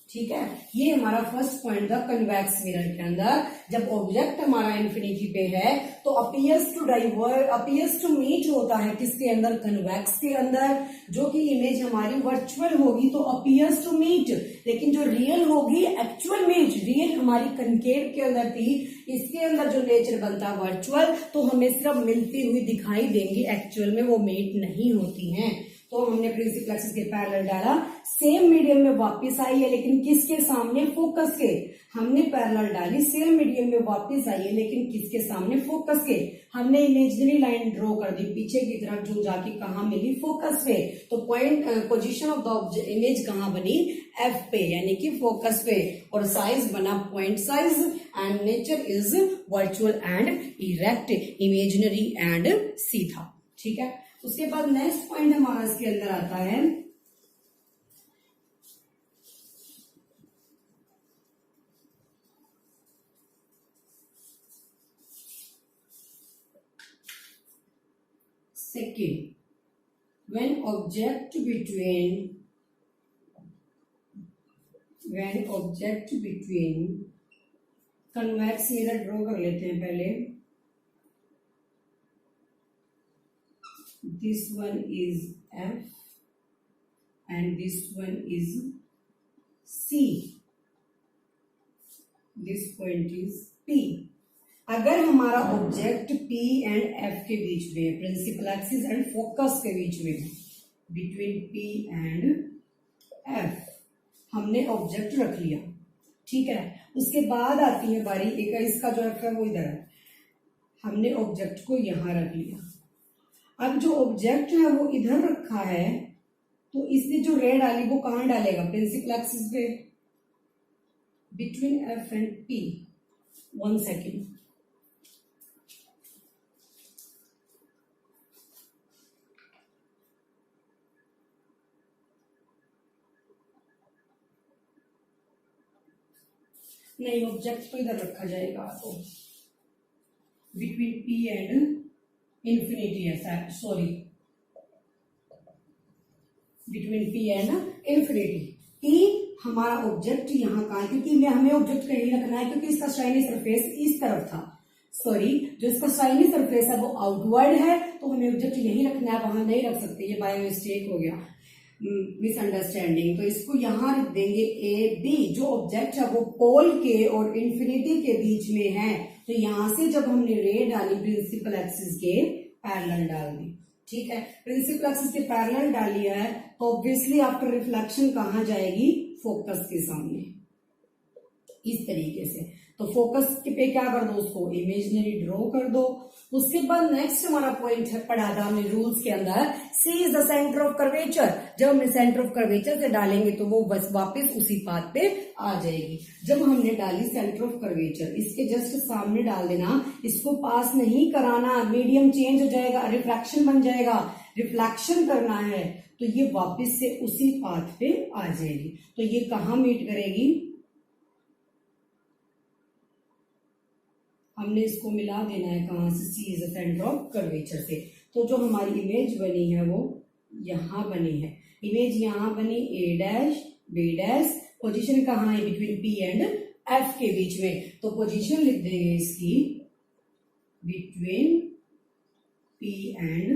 ठीक है। ये हमारा फर्स्ट पॉइंट था कन्वेक्स मिरर के अंदर। जब ऑब्जेक्ट हमारा इन्फिनिटी पे है तो appears to diverge, appears to meet होता है किसके अंदर, कन्वेक्स के अंदर। जो कि इमेज हमारी वर्चुअल होगी तो अपीयर्स टू मीट, लेकिन जो रियल होगी एक्चुअल इमेज, रियल हमारी कनकेव के अंदर थी, इसके अंदर जो नेचर बनता है वर्चुअल, तो हमें सिर्फ मिलती हुई दिखाई देंगी, एक्चुअल में वो मीट नहीं होती हैं। तो हमने प्रिंसिपल एक्सिस के पैरेलल डाला, सेम मीडियम में वापस आई है, लेकिन किसके सामने, फोकस के। हमने पैरेलल डाली, सेम मीडियम में वापस आई है, लेकिन किसके सामने, फोकस के। हमने इमेजिनरी लाइन ड्रॉ कर दी पीछे की तरफ, जो जाके कहां मिली, फोकस पे। तो point position of the image कहां बनी, एफ पे, यानी कि फोकस पे। और साइज बना point size, and nature is virtual and erect, imaginary and सीधा, ठीक है। उसके बाद नेक्स्ट पॉइंट हमारा इसके अंदर आता है second, when object between convex mirror draw कर लेते हैं पहले। This one is F and this one is C. This point is P. अगर हमारा ऑब्जेक्ट P एंड F के बीच में, प्रिंसिपल एक्सिस एंड फोकस के बीच में, बिटवीन P एंड F हमने ऑब्जेक्ट रख लिया, ठीक है। उसके बाद आती है बारी, एक इसका जो F है वो इधर है, हमने ऑब्जेक्ट को यहां रख लिया। अब जो ऑब्जेक्ट है वो इधर रखा है, तो इसने जो रे डाली वो कहां डालेगा, प्रिंसिपल एक्सिस पे, between F and P. 1 second, नहीं, ऑब्जेक्ट तो इधर रखा जाएगा, तो बिटवीन पी एंड इन्फिनिटी है, sorry, between P and infinity. P हमारा ऑब्जेक्ट यहाँ का है, क्योंकि हमें ऑब्जेक्ट कहीं रखना है, क्योंकि इसका शाइनी सरफेस इस तरफ था, सॉरी, जो इसका शाइनी सरफेस है वो आउटवर्ड है, तो हमें ऑब्जेक्ट यही रखना है, वहां नहीं रख सकते, ये बाय मिस्टेक हो गया, मिसअंडरस्टैंडिंग। तो इसको यहां रख देंगे ए बी। जो ऑब्जेक्ट है वो पोल के और इंफिनिटी के बीच में है, तो यहां से जब हमने रे डाली प्रिंसिपल एक्सिस के पैरेलल डाल दी, ठीक है, प्रिंसिपल एक्सिस के पैरेलल डाली है, तो ऑब्वियसली आफ्टर रिफ्लेक्शन कहां जाएगी, फोकस के सामने, इस तरीके से। तो फोकस पे क्या कर दो, उसको इमेजिनरी ड्रॉ कर दो। उसके बाद नेक्स्ट हमारा पॉइंट है, पढ़ा था हमने रूल्स के अंदर, C is the centre of curvature. जब हमने सेंटर ऑफ कर्वेचर से डालेंगे तो वो बस वापस उसी पाथ पे आ जाएगी। जब हमने डाली सेंटर ऑफ कर्वेचर, इसके जस्ट सामने डाल देना, इसको पास नहीं कराना, मीडियम चेंज हो जाएगा, रिफ्रैक्शन बन जाएगा, रिफ्लेक्शन करना है, तो ये वापस से उसी पाथ पे आ जाएगी। तो ये कहां मीट करेगी, हमने इसको मिला देना है कहां से, C is the centre of curvature से। तो जो हमारी इमेज बनी है वो यहां बनी है, इमेज यहां बनी, ए डैश बी डैश, पोजीशन कहां है, बिटवीन पी एंड एफ के बीच में, तो पोजीशन लिख देंगे इसकी between P and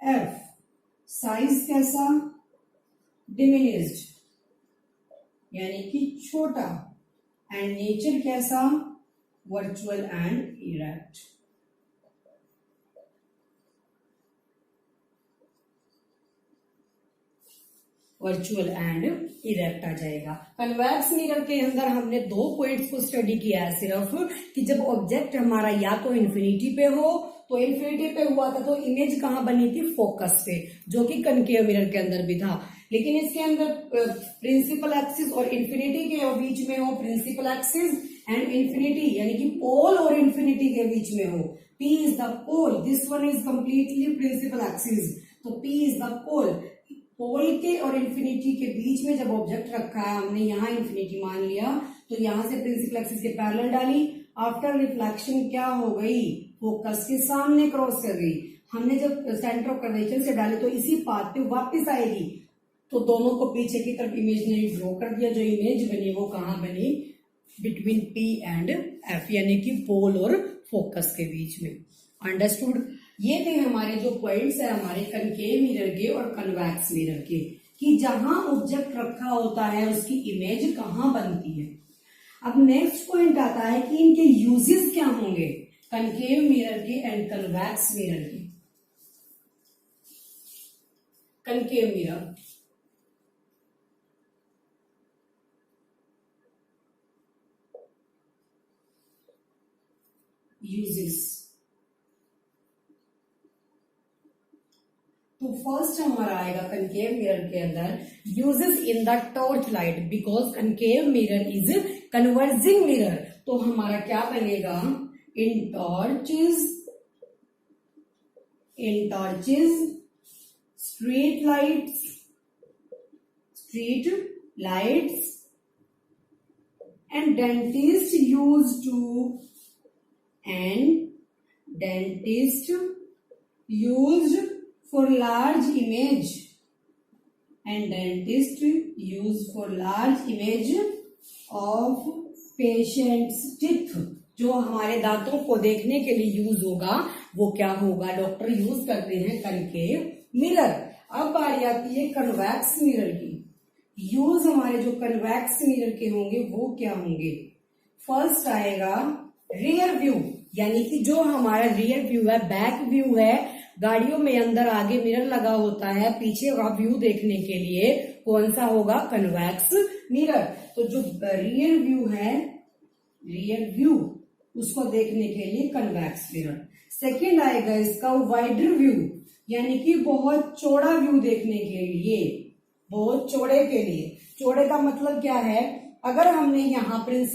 F. Size कैसा, डिमिनिश्ड यानी कि छोटा, एंड नेचर कैसा, virtual and erect. Virtual and erect आ जाएगा। कन्वेक्स मिरर के अंदर हमने दो पॉइंट्स को स्टडी किया है सिर्फ, कि जब ऑब्जेक्ट हमारा या तो इन्फिनिटी पे हो, तो इन्फिनिटी पे हुआ था तो इमेज कहां बनी थी, फोकस पे, जो कि कनकेव मिरर के अंदर भी था। लेकिन इसके अंदर प्रिंसिपल एक्सिस और इन्फिनिटी के बीच में हो, प्रिंसिपल एक्सिस एंड इन्फिनिटी यानी कि पोल और इन्फिनिटी के बीच में हो, P is the pole, this one is completely principal axis, तो P is the pole. Pole के और इन्फिनिटी के बीच में जब ऑब्जेक्ट रखा है, हमने यहाँ इन्फिनिटी मान लिया, तो यहां से प्रिंसिपल एक्सिस के पैरेलल डाली, आफ्टर रिफ्लेक्शन क्या हो गई, फोकस के सामने क्रॉस कर गई। हमने जब सेंटर ऑफ कर्वेचर से डाली तो इसी पाथ पे वापस आएगी, तो दोनों को पीछे की तरफ इमेजिनरी ड्रॉ कर दिया। जो इमेज बनी वो कहां बनी, बिटवीन P एंड F यानी कि पोल और फोकस के बीच में। अंडरस्टूड। ये थे हमारे जो पॉइंट्स है हमारे कनकेव मिरर के और कन्वेक्स मिरर के, कि जहां ऑब्जेक्ट रखा होता है उसकी इमेज कहां बनती है। अब नेक्स्ट पॉइंट आता है कि इनके यूजेस क्या होंगे, कनकेव मिरर के एंड कन्वेक्स मिरर के। कनकेव मिरर, यूजेस, तो फर्स्ट हमारा आएगा कनकेव मिरर के अंदर uses in the torch light, because concave mirror is converging mirror. तो हमारा क्या बनेगा, in torches street lights and dentist used for large image of patient's teeth। जो हमारे दांतों को देखने के लिए यूज होगा वो क्या होगा, डॉक्टर यूज करते हैं कनकेव मिरर। अब बारी आती है कन्वेक्स मिरर की। यूज हमारे जो कन्वेक्स मिरर के होंगे वो क्या होंगे, फर्स्ट आएगा रियर व्यू, यानी कि जो हमारा रियर व्यू है, बैक व्यू है, गाड़ियों में अंदर आगे मिरर लगा होता है, पीछे का व्यू देखने के लिए कौन सा होगा, कन्वेक्स मिरर। तो जो रियर व्यू है, रियर व्यू उसको देखने के लिए कन्वेक्स मिरर। सेकंड आएगा इसका वाइडर व्यू, यानी कि बहुत चौड़ा व्यू देखने के लिए, बहुत चौड़े के लिए। चौड़े का मतलब क्या है, अगर हमने यहाँ प्लेन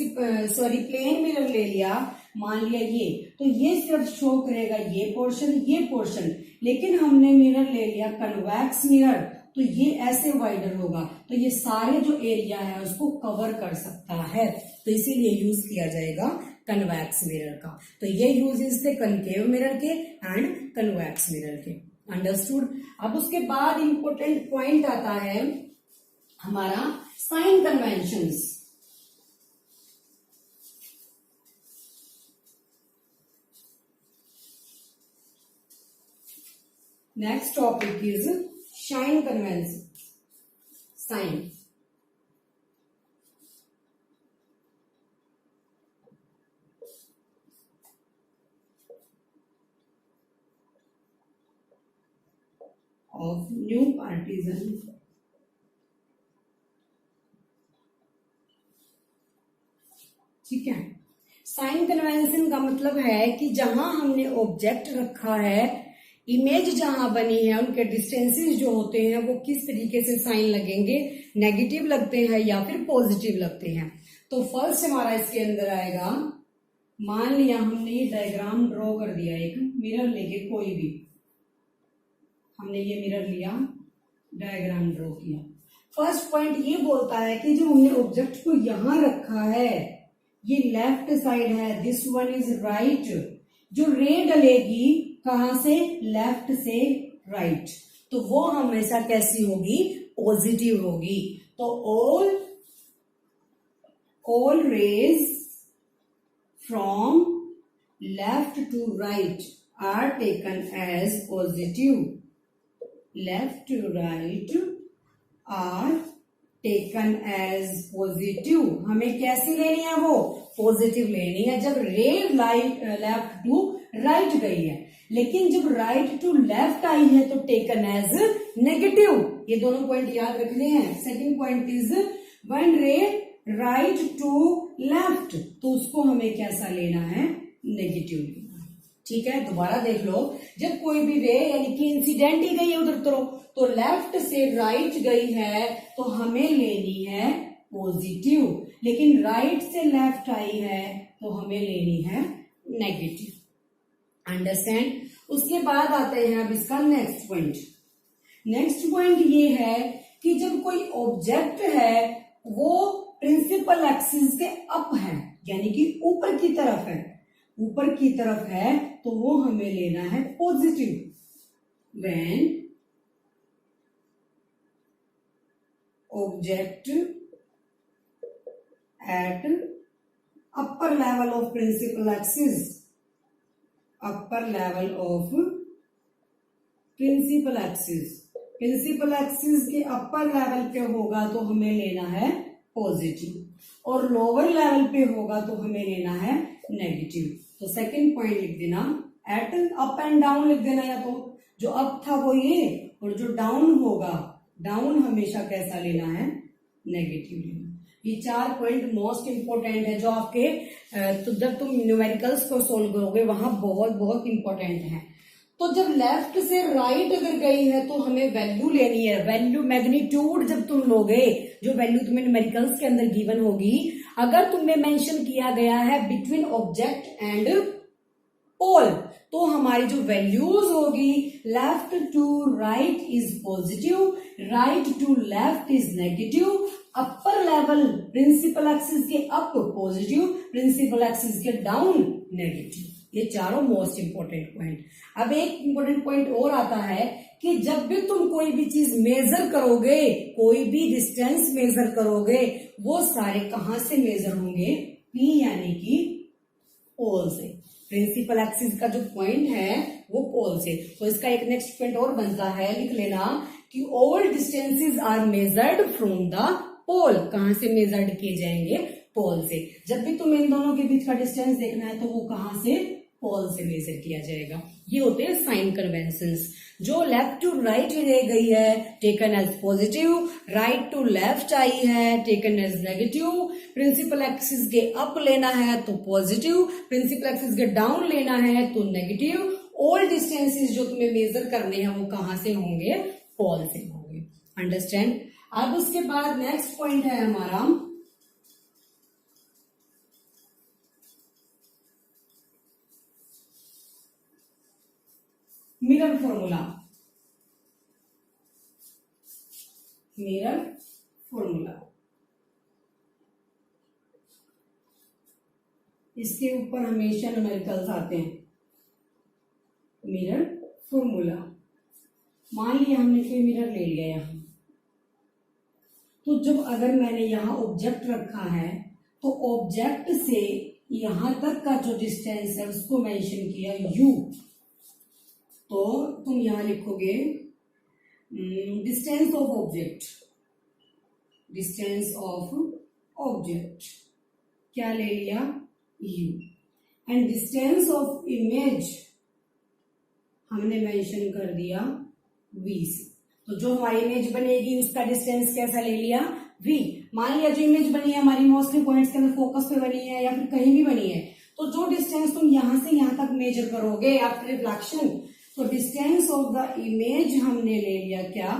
मिरर ले लिया, मान लिया ये, तो ये सिर्फ शो करेगा ये पोर्शन, लेकिन हमने मिरर ले लिया कन्वेक्स मिरर, तो ये ऐसे वाइडर होगा, तो ये सारे जो एरिया है उसको कवर कर सकता है, तो इसीलिए यूज किया जाएगा कन्वेक्स मिरर का। तो ये यूजेस थे कनकेव मिरर के एंड कन्वेक्स मिरर के। अंडरस्टूड। अब उसके बाद इंपॉर्टेंट पॉइंट आता है हमारा sign conventions. Next topic is sign convention. Sign of new Cartesian. ठीक है, साइन कन्वेंशन का मतलब है कि जहां हमने ऑब्जेक्ट रखा है, इमेज जहां बनी है, उनके डिस्टेंसेस जो होते हैं वो किस तरीके से साइन लगेंगे, नेगेटिव लगते हैं या फिर पॉजिटिव लगते हैं। तो फर्स्ट हमारा इसके अंदर आएगा, मान लिया हमने ये डायग्राम ड्रॉ कर दिया, एक मिरर लेके, कोई भी हमने ये मिरर लिया, डायग्राम ड्रॉ किया। फर्स्ट पॉइंट ये बोलता है कि जो हमने ऑब्जेक्ट को यहां रखा है, ये लेफ्ट साइड है, दिस वन इज राइट। जो रे डलेगी कहां से, लेफ्ट से राइट, तो वो हमेशा कैसी होगी, पॉजिटिव होगी। तो all rays from left to right are taken as positive. Left to right are taken as positive. हमें कैसी लेनी है, वो पॉजिटिव लेनी है जब रे लेफ्ट टू राइट गई है। लेकिन जब राइट टू लेफ्ट आई है तो टेकन एज नेगेटिव। ये दोनों पॉइंट याद रखने हैं। Second point is when ray right to left, तो उसको हमें कैसा लेना है, नेगेटिव लेना है। ठीक है, दोबारा देख लो, जब कोई भी रे यानी कि इंसिडेंट ही गई है उधर तो लेफ्ट से राइट गई है तो हमें लेनी है पॉजिटिव, लेकिन राइट से लेफ्ट आई है तो हमें लेनी है नेगेटिव। अंडरस्टैंड। उसके बाद आते हैं अब इसका नेक्स्ट पॉइंट। नेक्स्ट पॉइंट ये है कि जब कोई ऑब्जेक्ट है वो प्रिंसिपल एक्सिस के अप है, यानी कि ऊपर की तरफ है, ऊपर की तरफ है, तो वो हमें लेना है positive. When object at upper level of principal axis, upper level of principal axis, principal axis के अपर लेवल पे होगा तो हमें लेना है पॉजिटिव, और लोअर लेवल पे होगा तो हमें लेना है नेगेटिव। तो सेकंड पॉइंट लिख देना, एट अप एंड डाउन लिख देना, या तो जो अप था वो ये, और जो डाउन होगा, डाउन हमेशा कैसा लेना है, नेगेटिव लेना। ये 4 पॉइंट मोस्ट इंपोर्टेंट है जो आपके तो जब तुम न्यूमेरिकल्स को सोल्व करोगे वहां बहुत बहुत इंपॉर्टेंट है। तो जब लेफ्ट से राइट अगर गई है तो हमें वैल्यू लेनी है, वैल्यू मैग्नीट्यूड जब तुम लोगे, जो वैल्यू तुम्हें न्यूमेरिकल्स के अंदर गिवन होगी, अगर तुम्हें मेंशन किया गया है बिटवीन ऑब्जेक्ट एंड पोल, तो हमारी जो वैल्यूज होगी, left to right is positive, right to left is negative, upper level principal axis के अप पॉजिटिव, प्रिंसिपल एक्सिस के डाउन नेगेटिव। ये चारों मोस्ट इंपोर्टेंट पॉइंट। अब एक इंपोर्टेंट पॉइंट और आता है कि जब भी तुम कोई भी चीज मेजर करोगे, कोई भी डिस्टेंस मेजर करोगे, वो सारे कहां से मेजर होंगे, पी यानी कि पोल से। प्रिंसिपल एक्सिस का जो पॉइंट है वो पोल से। तो इसका एक नेक्स्ट पॉइंट और बनता है, लिख लेना कि all distances are measured from the pole. कहां से मेजर्ड किए जाएंगे, पोल से। जब भी तुम्हें इन दोनों के बीच का डिस्टेंस देखना है तो वो कहां से, पोल से मेजर किया जाएगा। ये होते हैं साइन कन्वेंशंस। जो लेफ्ट टू राइट ले गई है taken as positive, right to left आई है taken as negative, principal axis के अप लेना है तो पॉजिटिव, प्रिंसिपल एक्सिस के डाउन लेना है तो नेगेटिव। ऑल डिस्टेंसेस जो तुम्हें मेजर करने हैं वो कहां से होंगे, पोल से होंगे। अंडरस्टैंड। अब उसके बाद नेक्स्ट पॉइंट है हमारा मिरर फॉर्मूला। मिरर फॉर्मूला, इसके ऊपर हमेशा न्यूमेरिकल्स आते हैं। मिरर फॉर्मूला, मान लिया हमने कोई मिरर ले लिया यहां, तो जब अगर मैंने यहां ऑब्जेक्ट रखा है तो ऑब्जेक्ट से यहां तक का जो डिस्टेंस है उसको मेंशन किया u। तो तुम यहां लिखोगे distance of object, distance of object क्या ले लिया, u, and distance of image हमने मेंशन कर दिया v से। तो जो हमारी इमेज बनेगी उसका डिस्टेंस कैसा ले लिया, v। मान लिया जो इमेज बनी है हमारी मोस्टली पॉइंट्स के अंदर फोकस पे बनी है या फिर कहीं भी बनी है, तो जो डिस्टेंस तुम यहां से यहां तक मेजर करोगे आफ्टर रिफ्लेक्शन, तो डिस्टेंस ऑफ द इमेज हमने ले लिया क्या,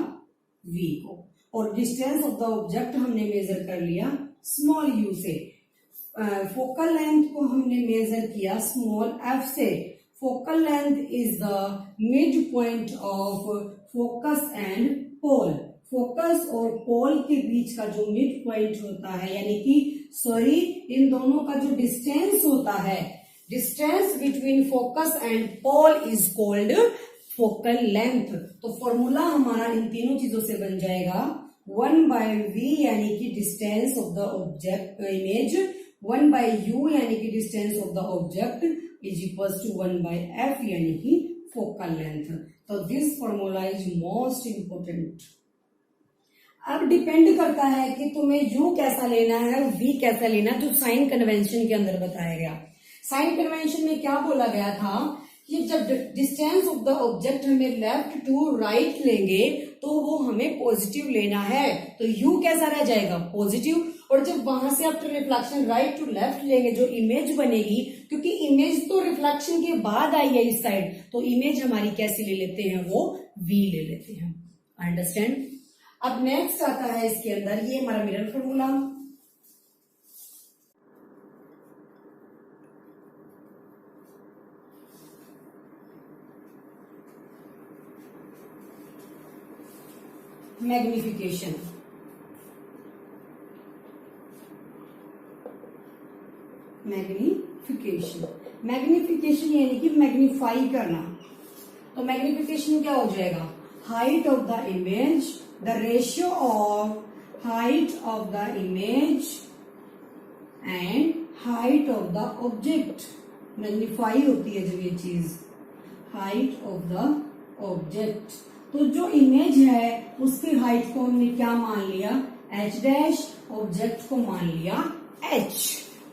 v को, और डिस्टेंस ऑफ द ऑब्जेक्ट हमने मेजर कर लिया स्मॉल u से। फोकल लेंथ को हमने मेजर किया स्मॉल f से। Focal length is the mid point of focus and pole. Focus और पोल के बीच का जो मिड पॉइंट होता है, यानी कि सॉरी इन दोनों का जो डिस्टेंस होता है, distance between focus and pole is called focal length. तो फॉर्मूला हमारा इन तीनों चीजों से बन जाएगा 1/v यानी कि distance of the object image, 1/u यानी कि distance of the object is equals to 1/f यानी कि फोकल लेंथ। तो this formula is most important. अब डिपेंड करता है कि तुम्हें u कैसा लेना है, v कैसा लेना है, जो साइन कन्वेंशन के अंदर बताया गया। साइन कन्वेंशन में क्या बोला गया था कि जब डिस्टेंस ऑफ द ऑब्जेक्ट हमें लेफ्ट टू राइट लेंगे तो वो हमें पॉजिटिव लेना है, तो u कैसा रह जाएगा, पॉजिटिव। और जब वहां से after reflection right to left लेंगे, जो इमेज बनेगी, क्योंकि इमेज तो रिफ्लेक्शन के बाद आई है इस साइड, तो इमेज हमारी कैसी ले लेते हैं, वो v ले लेते हैं। अंडरस्टैंड। अब नेक्स्ट आता है इसके अंदर, ये हमारा mirror formula. Magnification, magnification, magnification यानी कि मैग्नीफाई करना। तो मैग्निफिकेशन क्या हो जाएगा, height of the image, the ratio of height of the image and height of the object. Magnify होती है जब ये चीज, हाइट ऑफ द ऑब्जेक्ट। तो जो इमेज है उसकी हाइट को हमने क्या मान लिया, h डैश, ऑब्जेक्ट को मान लिया h।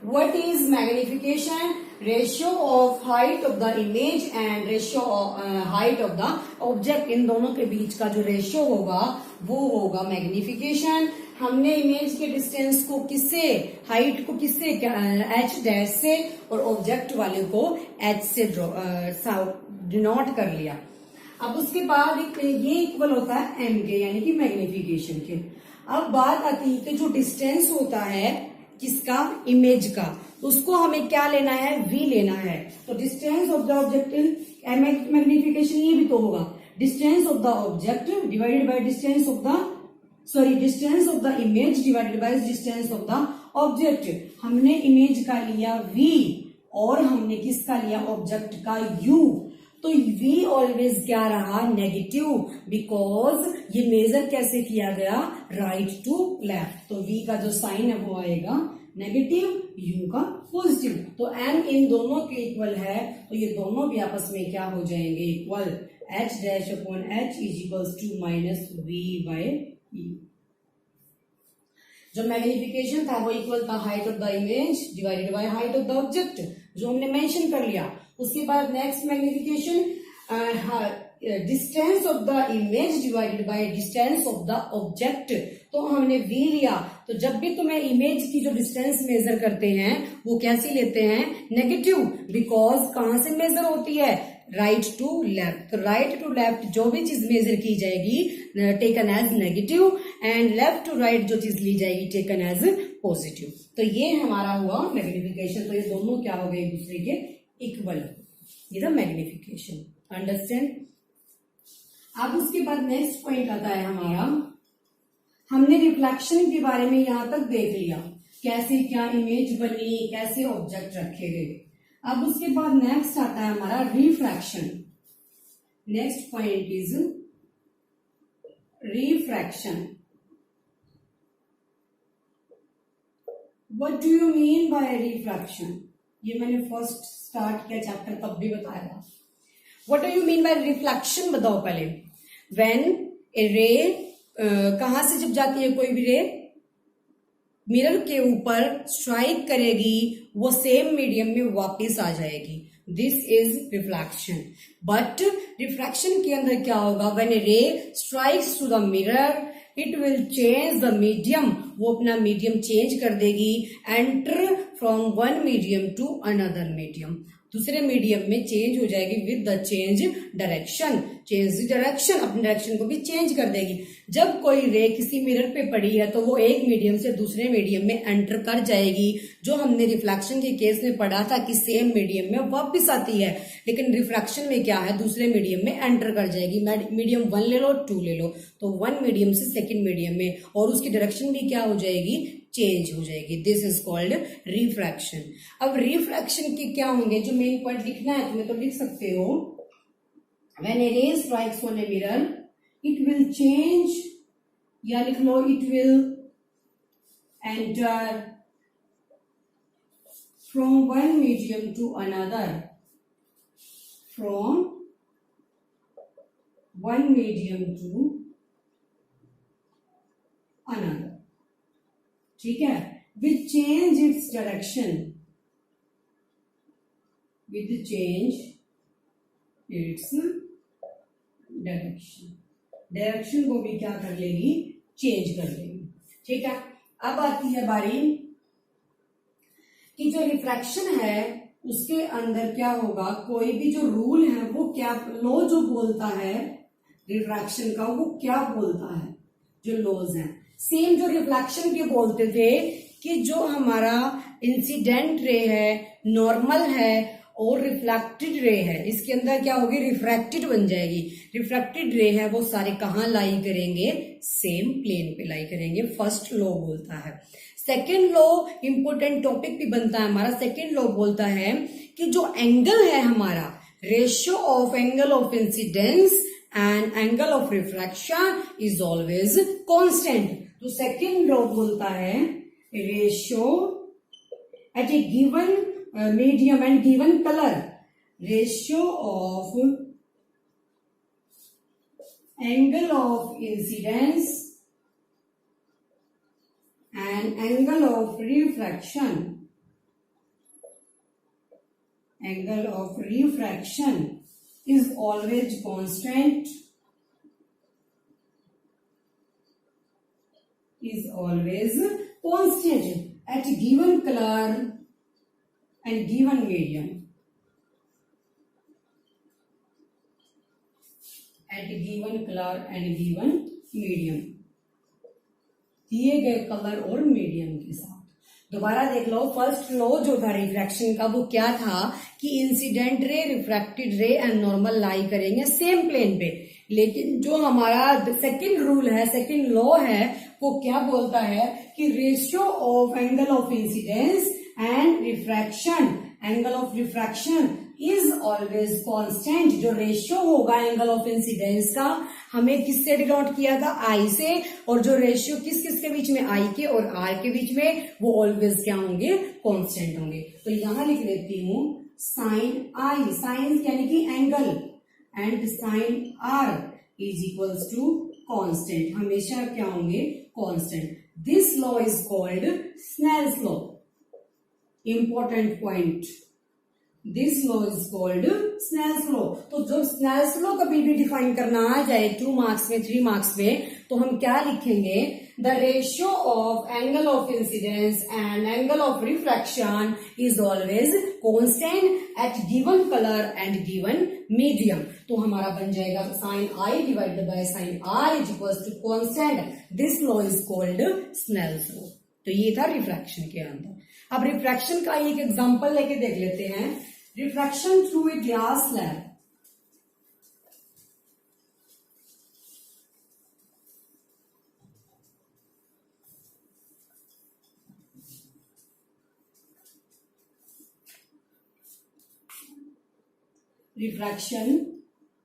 What is magnification? Ratio of height of the image and ratio of height of the object, इन दोनों के बीच का जो रेशियो होगा वो होगा मैग्निफिकेशन। हमने इमेज के डिस्टेंस को किससे, हाइट को किससे, h डैश से, और ऑब्जेक्ट वाले को h से डिनोट कर लिया। अब उसके बाद ये इक्वल होता है m के, यानी कि मैग्निफिकेशन के। अब बात आती है कि जो डिस्टेंस होता है किसका, इमेज का, उसको हमें क्या लेना है, v लेना है। तो distance of the object, magnification ये भी तो होगा, distance of the object divided by distance of the, sorry distance of the image divided by distance of the object. हमने इमेज का लिया v और हमने किसका लिया, ऑब्जेक्ट का u। तो v ऑलवेज क्या रहा, नेगेटिव, बिकॉज ये मेजर कैसे किया गया, राइट टू लेफ्ट। तो v का जो साइन है वो आएगा नेगेटिव, u का पॉजिटिव। तो m इन दोनों के इक्वल है, तो ये दोनों भी आपस में क्या हो जाएंगे, equal. h dash upon h is equals to minus v/e। जो मैग्निफिकेशन था वो इक्वल था height of the image divided by height of the object, जो हमने मेंशन कर लिया। उसके बाद next magnification, distance of the image divided by distance of the object. तो हमने v लिया, तो जब भी तुम्हें इमेज की जो डिस्टेंस मेजर करते हैं वो कैसी लेते हैं, नेगेटिव, बिकॉज कहां से मेजर होती है, राइट टू लेफ्ट। तो राइट टू लेफ्ट जो भी चीज मेजर की जाएगी taken as negative, and left to right जो चीज ली जाएगी टेकन एज पॉजिटिव। तो ये हमारा हुआ मैग्निफिकेशन। तो ये दोनों क्या हो गए, एक दूसरे के इक्वल, ये था मैग्निफिकेशन। अंडरस्टैंड। अब उसके बाद नेक्स्ट पॉइंट आता है हमारा, हमने रिफ्लेक्शन के बारे में यहां तक देख लिया, कैसे क्या इमेज बनी, कैसे ऑब्जेक्ट रखे गए। अब उसके बाद नेक्स्ट आता है हमारा refraction. Next point is refraction. What do you mean by refraction? ये मैंने फर्स्ट स्टार्ट किया चैप्टर तब भी बताया था। What do you mean by reflection बताओ पहले। व्हेन ए रे कहां से जब जाती है कोई भी रे, मिरर के ऊपर स्ट्राइक करेगी, वो सेम मीडियम में वापस आ जाएगी, this is reflection. But refraction के अंदर क्या होगा, when a ray strikes to the mirror it will change the medium, वो अपना मीडियम चेंज कर देगी, enter from one medium to another medium, दूसरे मीडियम में चेंज हो जाएगी with the change direction, change direction, अपने डायरेक्शन को भी चेंज कर देगी। जब कोई रे किसी मिरर पे पड़ी है तो वो एक मीडियम से दूसरे मीडियम में एंटर कर जाएगी, जो हमने रिफ्लेक्शन के केस में पढ़ा था कि सेम मीडियम में वापस आती है, लेकिन रिफ्रैक्शन में क्या है, दूसरे मीडियम में एंटर कर जाएगी। मीडियम 1 ले लो, 2 ले लो, तो 1 मीडियम से सेकेंड मीडियम में, और उसकी डायरेक्शन भी क्या हो जाएगी, चेंज हो जाएगी, दिस इज कॉल्ड रिफ्रैक्शन। अब रिफ्रैक्शन के क्या होंगे, जो मेन पॉइंट लिखना है तुम्हें तो लिख सकते हो, when a ray strikes on a mirror it will change, या लिख लो it will enter from one medium to another, from one medium to another, ठीक है, with change its direction, with change its direction, direction को भी क्या कर लेगी, चेंज कर लेगी, ठीक है। अब आती है बारी कि जो रिफ्रैक्शन है उसके अंदर क्या होगा, कोई भी जो रूल है वो क्या, लॉ जो बोलता है रिफ्रैक्शन का वो क्या बोलता है, जो लॉज हैं सेम जो रिफ्लेक्शन के बोलते थे कि जो हमारा इंसिडेंट रे है, नॉर्मल है और रिफ्लेक्टेड रे है, इसके अंदर क्या होगी, रिफ्रैक्टेड बन जाएगी। रिफ्रैक्टेड रे है वो सारे कहां लाई करेंगे, सेम प्लेन पे लाई करेंगे, फर्स्ट लॉ बोलता है। सेकेंड लॉ इंपोर्टेंट टॉपिक भी बनता है हमारा, सेकेंड लॉ बोलता है कि जो एंगल है हमारा, ratio of angle of incidence and angle of refraction is always constant. तो सेकेंड लॉ बोलता है ratio at a given medium and given colour, ratio of angle of incidence and angle of refraction, angle of refraction is always constant, is always constant at given color and given medium, at given color and given medium, दिए गए colour और medium के साथ। दोबारा देख लो, first law जो था refraction का वो क्या था कि इंसिडेंट रे, रिफ्रैक्टेड रे एंड नॉर्मल लाई करेंगे सेम प्लेन पे, लेकिन जो हमारा सेकंड रूल है, सेकंड लॉ है, वो क्या बोलता है कि ratio of angle of incidence and refraction, angle of refraction is always constant. जो रेशियो होगा एंगल ऑफ इंसिडेंस का, हमें किससे डिनोट किया था, आई से, और जो रेशियो किस किस के बीच में, आई के और आर के बीच में, वो ऑलवेज क्या होंगे, कांस्टेंट होंगे। तो यहां लिख लेती हूं साइन आई, साइन यानी कि angle, and sine R is equals to constant, हमेशा क्या होंगे, constant. This law is called Snell's law, important point, this law is called Snell's law. तो जो स्नेल्स लॉ कभी भी डिफाइन करना आ जाए 2 मार्क्स में, 3 मार्क्स में, तो हम क्या लिखेंगे, the ratio of angle of incidence and angle of refraction is always constant at given colour and given medium. तो हमारा बन जाएगा sine I divided by sine R is equals to constant, this law is called Snell's law. तो ये था refraction के अंदर। अब रिफ्रैक्शन का एक एग्जांपल लेके देख लेते हैं, refraction through a glass slab. Refraction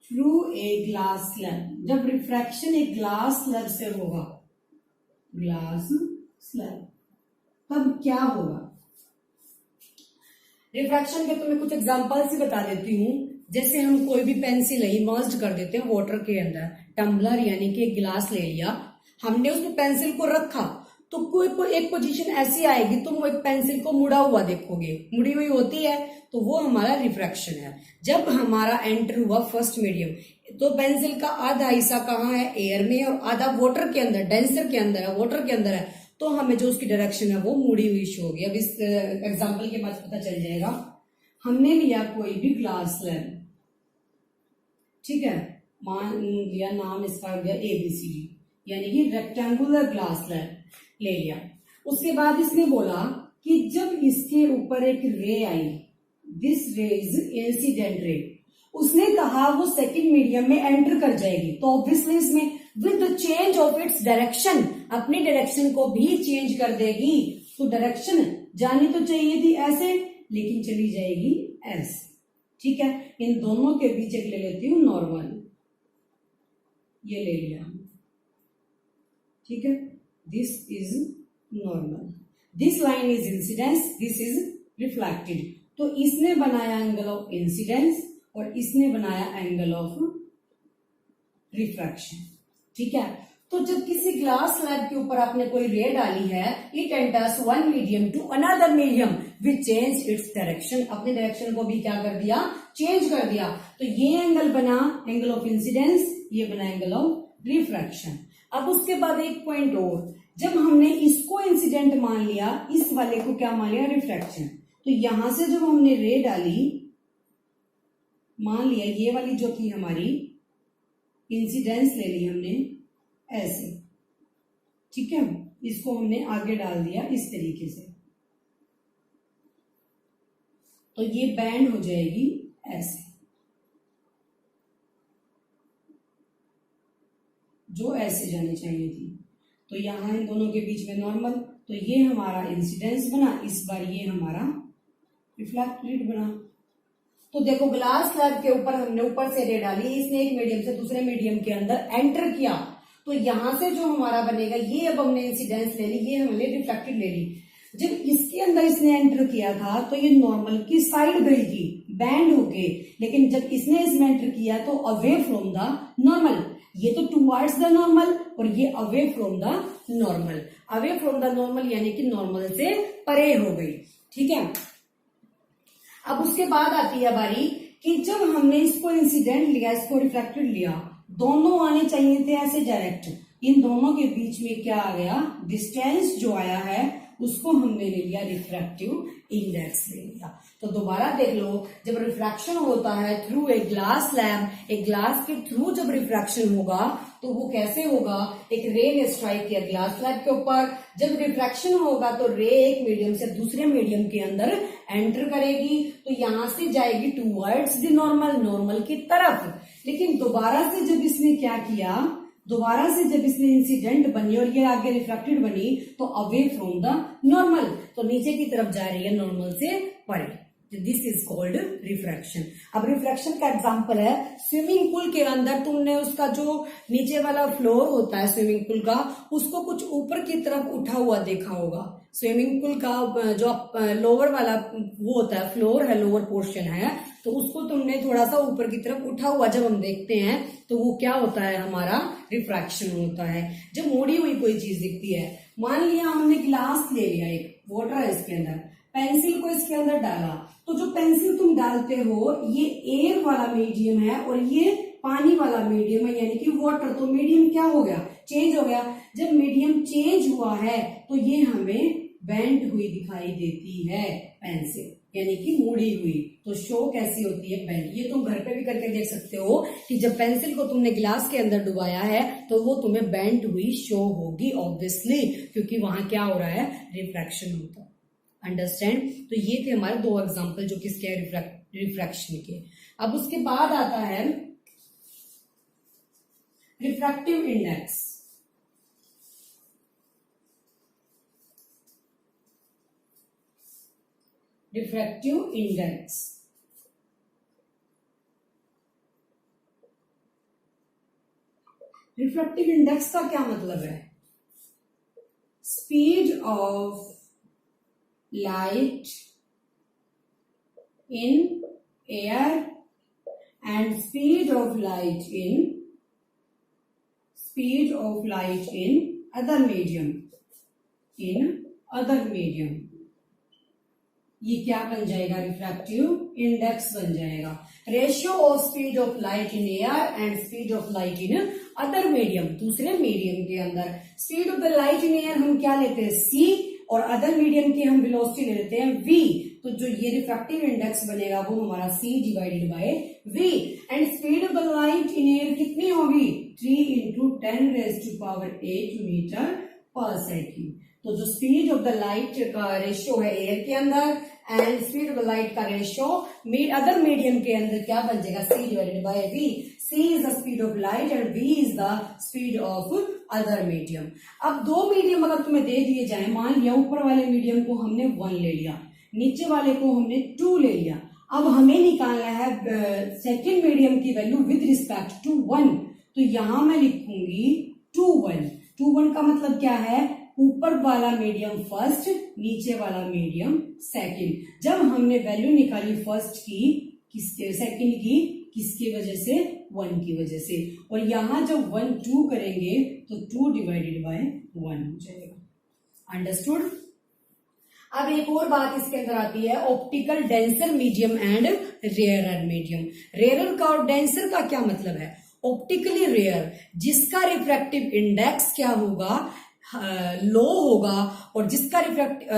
through a glass slab, जब रिफ्रैक्शन एक ग्लास स्लैब से होगा, ग्लास स्लैब, तब क्या होगा। रिफ्रैक्शन के तो मैं कुछ एग्जांपल्स ही बता देती हूं। जैसे हम कोई भी पेंसिल है इमर्स्ड कर देते हैं वाटर के अंदर, टम्बलर यानी कि एक गिलास ले लिया, हमने उसमें पेंसिल को रखा, तो कोई एक पोजीशन ऐसी आएगी, तुम वो पेंसिल को मुड़ा हुआ देखोगे, मुड़ी हुई होती है, तो वो हमारा रिफ्रैक्शन है। जब हमारा एंटर हुआ फर्स्ट मीडियम, तो पेंसिल का आधा हिस्सा कहाँ है, एयर में, और आधा वाटर के अंदर, डेंसर के अंदर है, वाटर के अंदर है, तो हमें जो उसकी डायरेक्शन है वो मुड़ी हुई शो होगी। अब इस एग्जाम्पल के बाद पता चल जाएगा। हमने लिया कोई भी ग्लास स्लैब, ठीक है, मान लिया नाम इसका हो गया ABCD, यानी कि रेक्टेंगुलर ग्लास स्लैब ले लिया। उसके बाद इसने बोला कि जब इसके ऊपर एक रे आई, दिस रे इज इंसिडेंट रे, उसने कहा वो सेकंड मीडियम में एंटर कर जाएगी, तो ऑब्वियसली इसमें with the change of its direction, अपनी डायरेक्शन को भी चेंज कर देगी। तो डायरेक्शन जानी तो चाहिए थी ऐसे, लेकिन चली जाएगी ऐसे, ठीक है। इन दोनों के बीच एक ले लेती हूं नॉर्मल, ये ले लिया, ठीक है, this is normal, this line is incidence, this is reflected. तो इसने बनाया एंगल ऑफ इंसिडेंस और इसने बनाया एंगल ऑफ रिफ्रैक्शन, ठीक है। तो जब किसी ग्लास स्लैब के ऊपर आपने कोई रे डाली है, it enters one medium to another medium which change its direction, अपने डायरेक्शन को भी क्या कर दिया, चेंज कर दिया। तो ये एंगल बना एंगल ऑफ इंसिडेंस, ये बना एंगल ऑफ रिफ्रैक्शन। अब उसके बाद एक पॉइंट और, जब हमने इसको इंसिडेंट मान लिया, इस वाले को क्या मान लिया, रिफ्रैक्शन, तो यहां से जब हमने रे डाली, मान लिया ये वाली जो थी हमारी इंसिडेंस ले ली हमने ऐसे, ठीक है, इसको हमने आगे डाल दिया इस तरीके से, तो ये बैंड हो जाएगी ऐसे, जो ऐसे जानी चाहिए थी। तो यहां इन दोनों के बीच में नॉर्मल, तो ये हमारा इंसिडेंस बना, इस बार ये हमारा रिफ्लेक्टेड बना। तो देखो ग्लास स्लैब के ऊपर हमने ऊपर से रे डाली, इसने एक मीडियम से दूसरे मीडियम के अंदर एंटर किया, तो यहां से जो हमारा बनेगा, ये अब हमने इंसिडेंस ले ली, ये हमने रिफ्लेक्टेड ले ली। जब इसके अंदर इसने एंटर किया था तो ये नॉर्मल की साइड गई थी, बैंड होके, लेकिन जब इसने इसमें एंटर किया तो अवे फ्रॉम द नॉर्मल, ये तो टुवर्ड्स द नॉर्मल और ये away from the normal, away from the normal यानी कि नॉर्मल से परे हो गई, ठीक है। अब उसके बाद आती है बारी कि जब हमने इसको इंसिडेंट लिया, इसको रिफ्लेक्टेड लिया, दोनों आने चाहिए थे ऐसे डायरेक्ट, इन दोनों के बीच में क्या आ गया, डिस्टेंस जो आया है उसको हमने ले लिया रिफ्रैक्टिव इंडेक्स ले लिया। तो दोबारा देख लो, जब रिफ्रैक्शन होता है थ्रू ए ग्लास स्लैब, एक ग्लास के थ्रू जब रिफ्रैक्शन होगा तो वो कैसे होगा, एक रे ने स्ट्राइक किया ग्लास स्लैब के ऊपर, जब रिफ्रैक्शन होगा तो रे एक मीडियम से दूसरे मीडियम के अंदर एंटर करेगी, तो यहां से जाएगी टूवर्ड्स द नॉर्मल, नॉर्मल की तरफ। लेकिन दोबारा से जब इसने क्या किया, दोबारा से जब इसने इंसिडेंट बनी और ये आगे रिफ्लेक्टेड बनी, तो अवे फ्रॉम द नॉर्मल, तो नीचे की तरफ जा रही है नॉर्मल से परे, दिस इज कॉल्ड रिफ्रैक्शन। अब रिफ्रैक्शन का एग्जांपल है, स्विमिंग पूल के अंदर तुमने उसका जो नीचे वाला फ्लोर होता है स्विमिंग पूल का, उसको कुछ ऊपर की तरफ उठा हुआ देखा होगा। स्विमिंग पूल का जो लोअर वाला वो होता है, फ्लोर है, लोअर पोर्शन है, तो उसको तुमने थोड़ा सा ऊपर की तरफ उठा हुआ जब हम देखते हैं तो वो क्या होता है, हमारा रिफ्रैक्शन होता है। जब मोड़ी हुई कोई चीज दिखती है, मान लिया हमने ग्लास ले लिया, एक वाटर है इसके अंदर, पेंसिल को इसके अंदर डाला, तो जो पेंसिल तुम डालते हो ये एयर वाला मीडियम है और ये पानी वाला मीडियम है, यानी कि वाटर, तो मीडियम क्या हो गया, चेंज हो गया। जब मीडियम चेंज हुआ है तो ये हमें बेंट हुई दिखाई देती है पेंसिल, यानी कि मुड़ी हुई, तो शो कैसी होती है, बेंट। ये तुम घर पे भी करके देख सकते हो कि जब पेंसिल को तुमने गिलास के अंदर डुबाया है तो वो तुम्हें बेंट हुई शो होगी ऑब्वियसली, क्योंकि वहां क्या हो रहा है, रिफ्रैक्शन होता है। अंडरस्टैंड। तो ये थे हमारे दो एग्जांपल जो किसके हैं, रिफ्रैक्शन के। अब उसके बाद आता है refractive index. Refractive index refractive index का क्या मतलब है, speed of light in air and speed of light in other medium, ये क्या बन जाएगा, रिफ्रैक्टिव इंडेक्स बन जाएगा। Ratio of speed of light in air and speed of light in other medium, दूसरे मीडियम के अंदर। Speed of the light in air हम क्या लेते हैं, c, और अदर मीडियम की हम वेलोसिटी ले लेते हैं v। तो जो ये रिफ्रैक्टिव इंडेक्स बनेगा वो हमारा c divided by v। And speed of the light in air कितनी होगी, 3 × 10⁸8 मीटर पर सेकेंड। तो जो स्पीड ऑफ द लाइट का रेशियो है एयर के अंदर and speed of the light का रेशियो अदर मीडियम के अंदर क्या बन जाएगा, c divided by v। c is the speed of light and v is the speed of other medium. अब दो मीडियम अगर तुम्हें दे दिए जाए, मान लिया ऊपर वाले मीडियम को हमने 1 ले लिया, नीचे वाले को हमने 2 ले लिया। अब हमें निकालना है सेकेंड मीडियम की वैल्यू विद रिस्पेक्ट टू 1। तो यहां मैं लिखूंगी 2 1। 2 1 का मतलब क्या है, ऊपर वाला मीडियम फर्स्ट, नीचे वाला मीडियम सेकंड। जब हमने वैल्यू निकाली फर्स्ट की, किसके, सेकंड की, किसकी वजह से, 1 की वजह से। और यहां जब 1 2 करेंगे तो 2 डिवाइडेड बाय 1 हो जाएगा। अंडरस्टूड। अब एक और बात इसके अंदर आती है, optical denser medium and rarer medium. Rarer का और डेंसर का क्या मतलब है, ऑप्टिकली रेयर जिसका रिफ्रैक्टिव इंडेक्स क्या होगा, लो होगा, और जिसका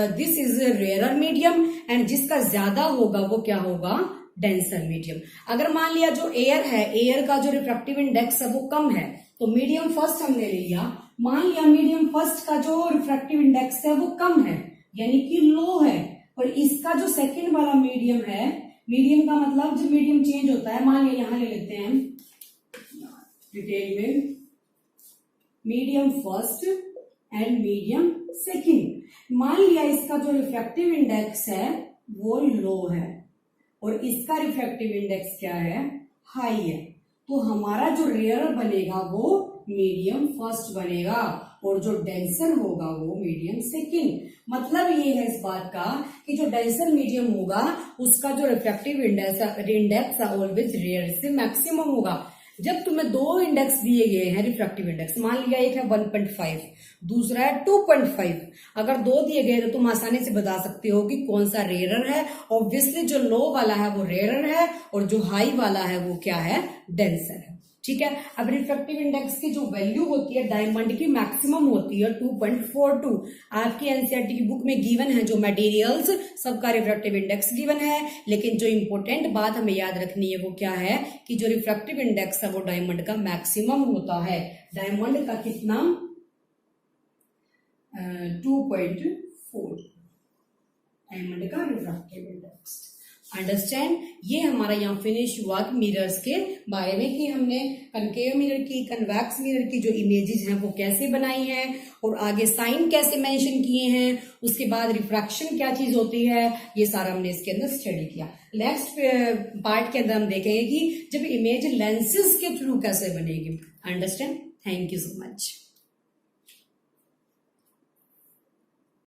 this is rarer medium, and जिसका ज्यादा होगा वो क्या होगा, डेंसर मीडियम। अगर मान लिया जो एयर है, एयर का जो रिफ्रैक्टिव इंडेक्स है वो कम है, तो मीडियम फर्स्ट हमने ले लिया। मान लिया मीडियम फर्स्ट का जो रिफ्रैक्टिव इंडेक्स है वो कम है, यानी कि लो है, और इसका जो सेकंड वाला मीडियम है, मीडियम का मतलब जब मीडियम चेंज होता है, मान लिया यहां ले लेते हैं डिटेल में, medium first and medium second. मान लिया इसका जो रिफ्रैक्टिव इंडेक्स है वो लो है और इसका रिफ्रैक्टिव इंडेक्स क्या है, हाई है, तो हमारा जो रेयर बनेगा वो मीडियम फर्स्ट बनेगा और जो डेंसर होगा वो मीडियम सेकंड। मतलब ये है इस बात का कि जो डेंसर मीडियम होगा उसका जो रिफ्रैक्टिव इंडेक्स ऑलवेज रेयर से मैक्सिमम होगा। जब तुम्हें दो इंडेक्स दिए गए हैं, रिफ्रैक्टिव इंडेक्स, मान लिया एक है 1.5, दूसरा है 2.5, अगर दो दिए गए तो तुम आसानी से बता सकते हो कि कौन सा रेयरर है। ऑब्वियसली जो लो वाला है वो रेयरर है और जो हाई वाला है वो क्या है, डेंसर है। ठीक है। अब रिफ्रैक्टिव इंडेक्स की जो वैल्यू होती है डायमंड की मैक्सिमम होती है 2.42। आपकी एनसीईआरटी की बुक में गिवन है जो मटेरियल्स, सबका रिफ्रैक्टिव इंडेक्स गिवन है, लेकिन जो इंपॉर्टेंट बात हमें याद रखनी है वो क्या है कि जो रिफ्रैक्टिव इंडेक्स है वो डायमंड का मैक्सिमम होता है। डायमंड का कितना, 2.4 डायमंड का रिफ्रैक्टिव इंडेक्स। अंडरस्टैंड। ये हमारा यहाँ फिनिश हुआ मिरर्स के बारे में कि हमने कनकेव मिरर की, कन्वेक्स मिरर की जो इमेजेस हैं वो कैसे बनाई हैं और आगे साइन कैसे मेंशन किए हैं, उसके बाद रिफ्रैक्शन क्या चीज होती है, ये सारा हमने इसके अंदर स्टडी किया। नेक्स्ट पार्ट के अंदर हम देखेंगे कि जब इमेज लेंसेज के थ्रू कैसे बनेगी। Understand. Thank you so much.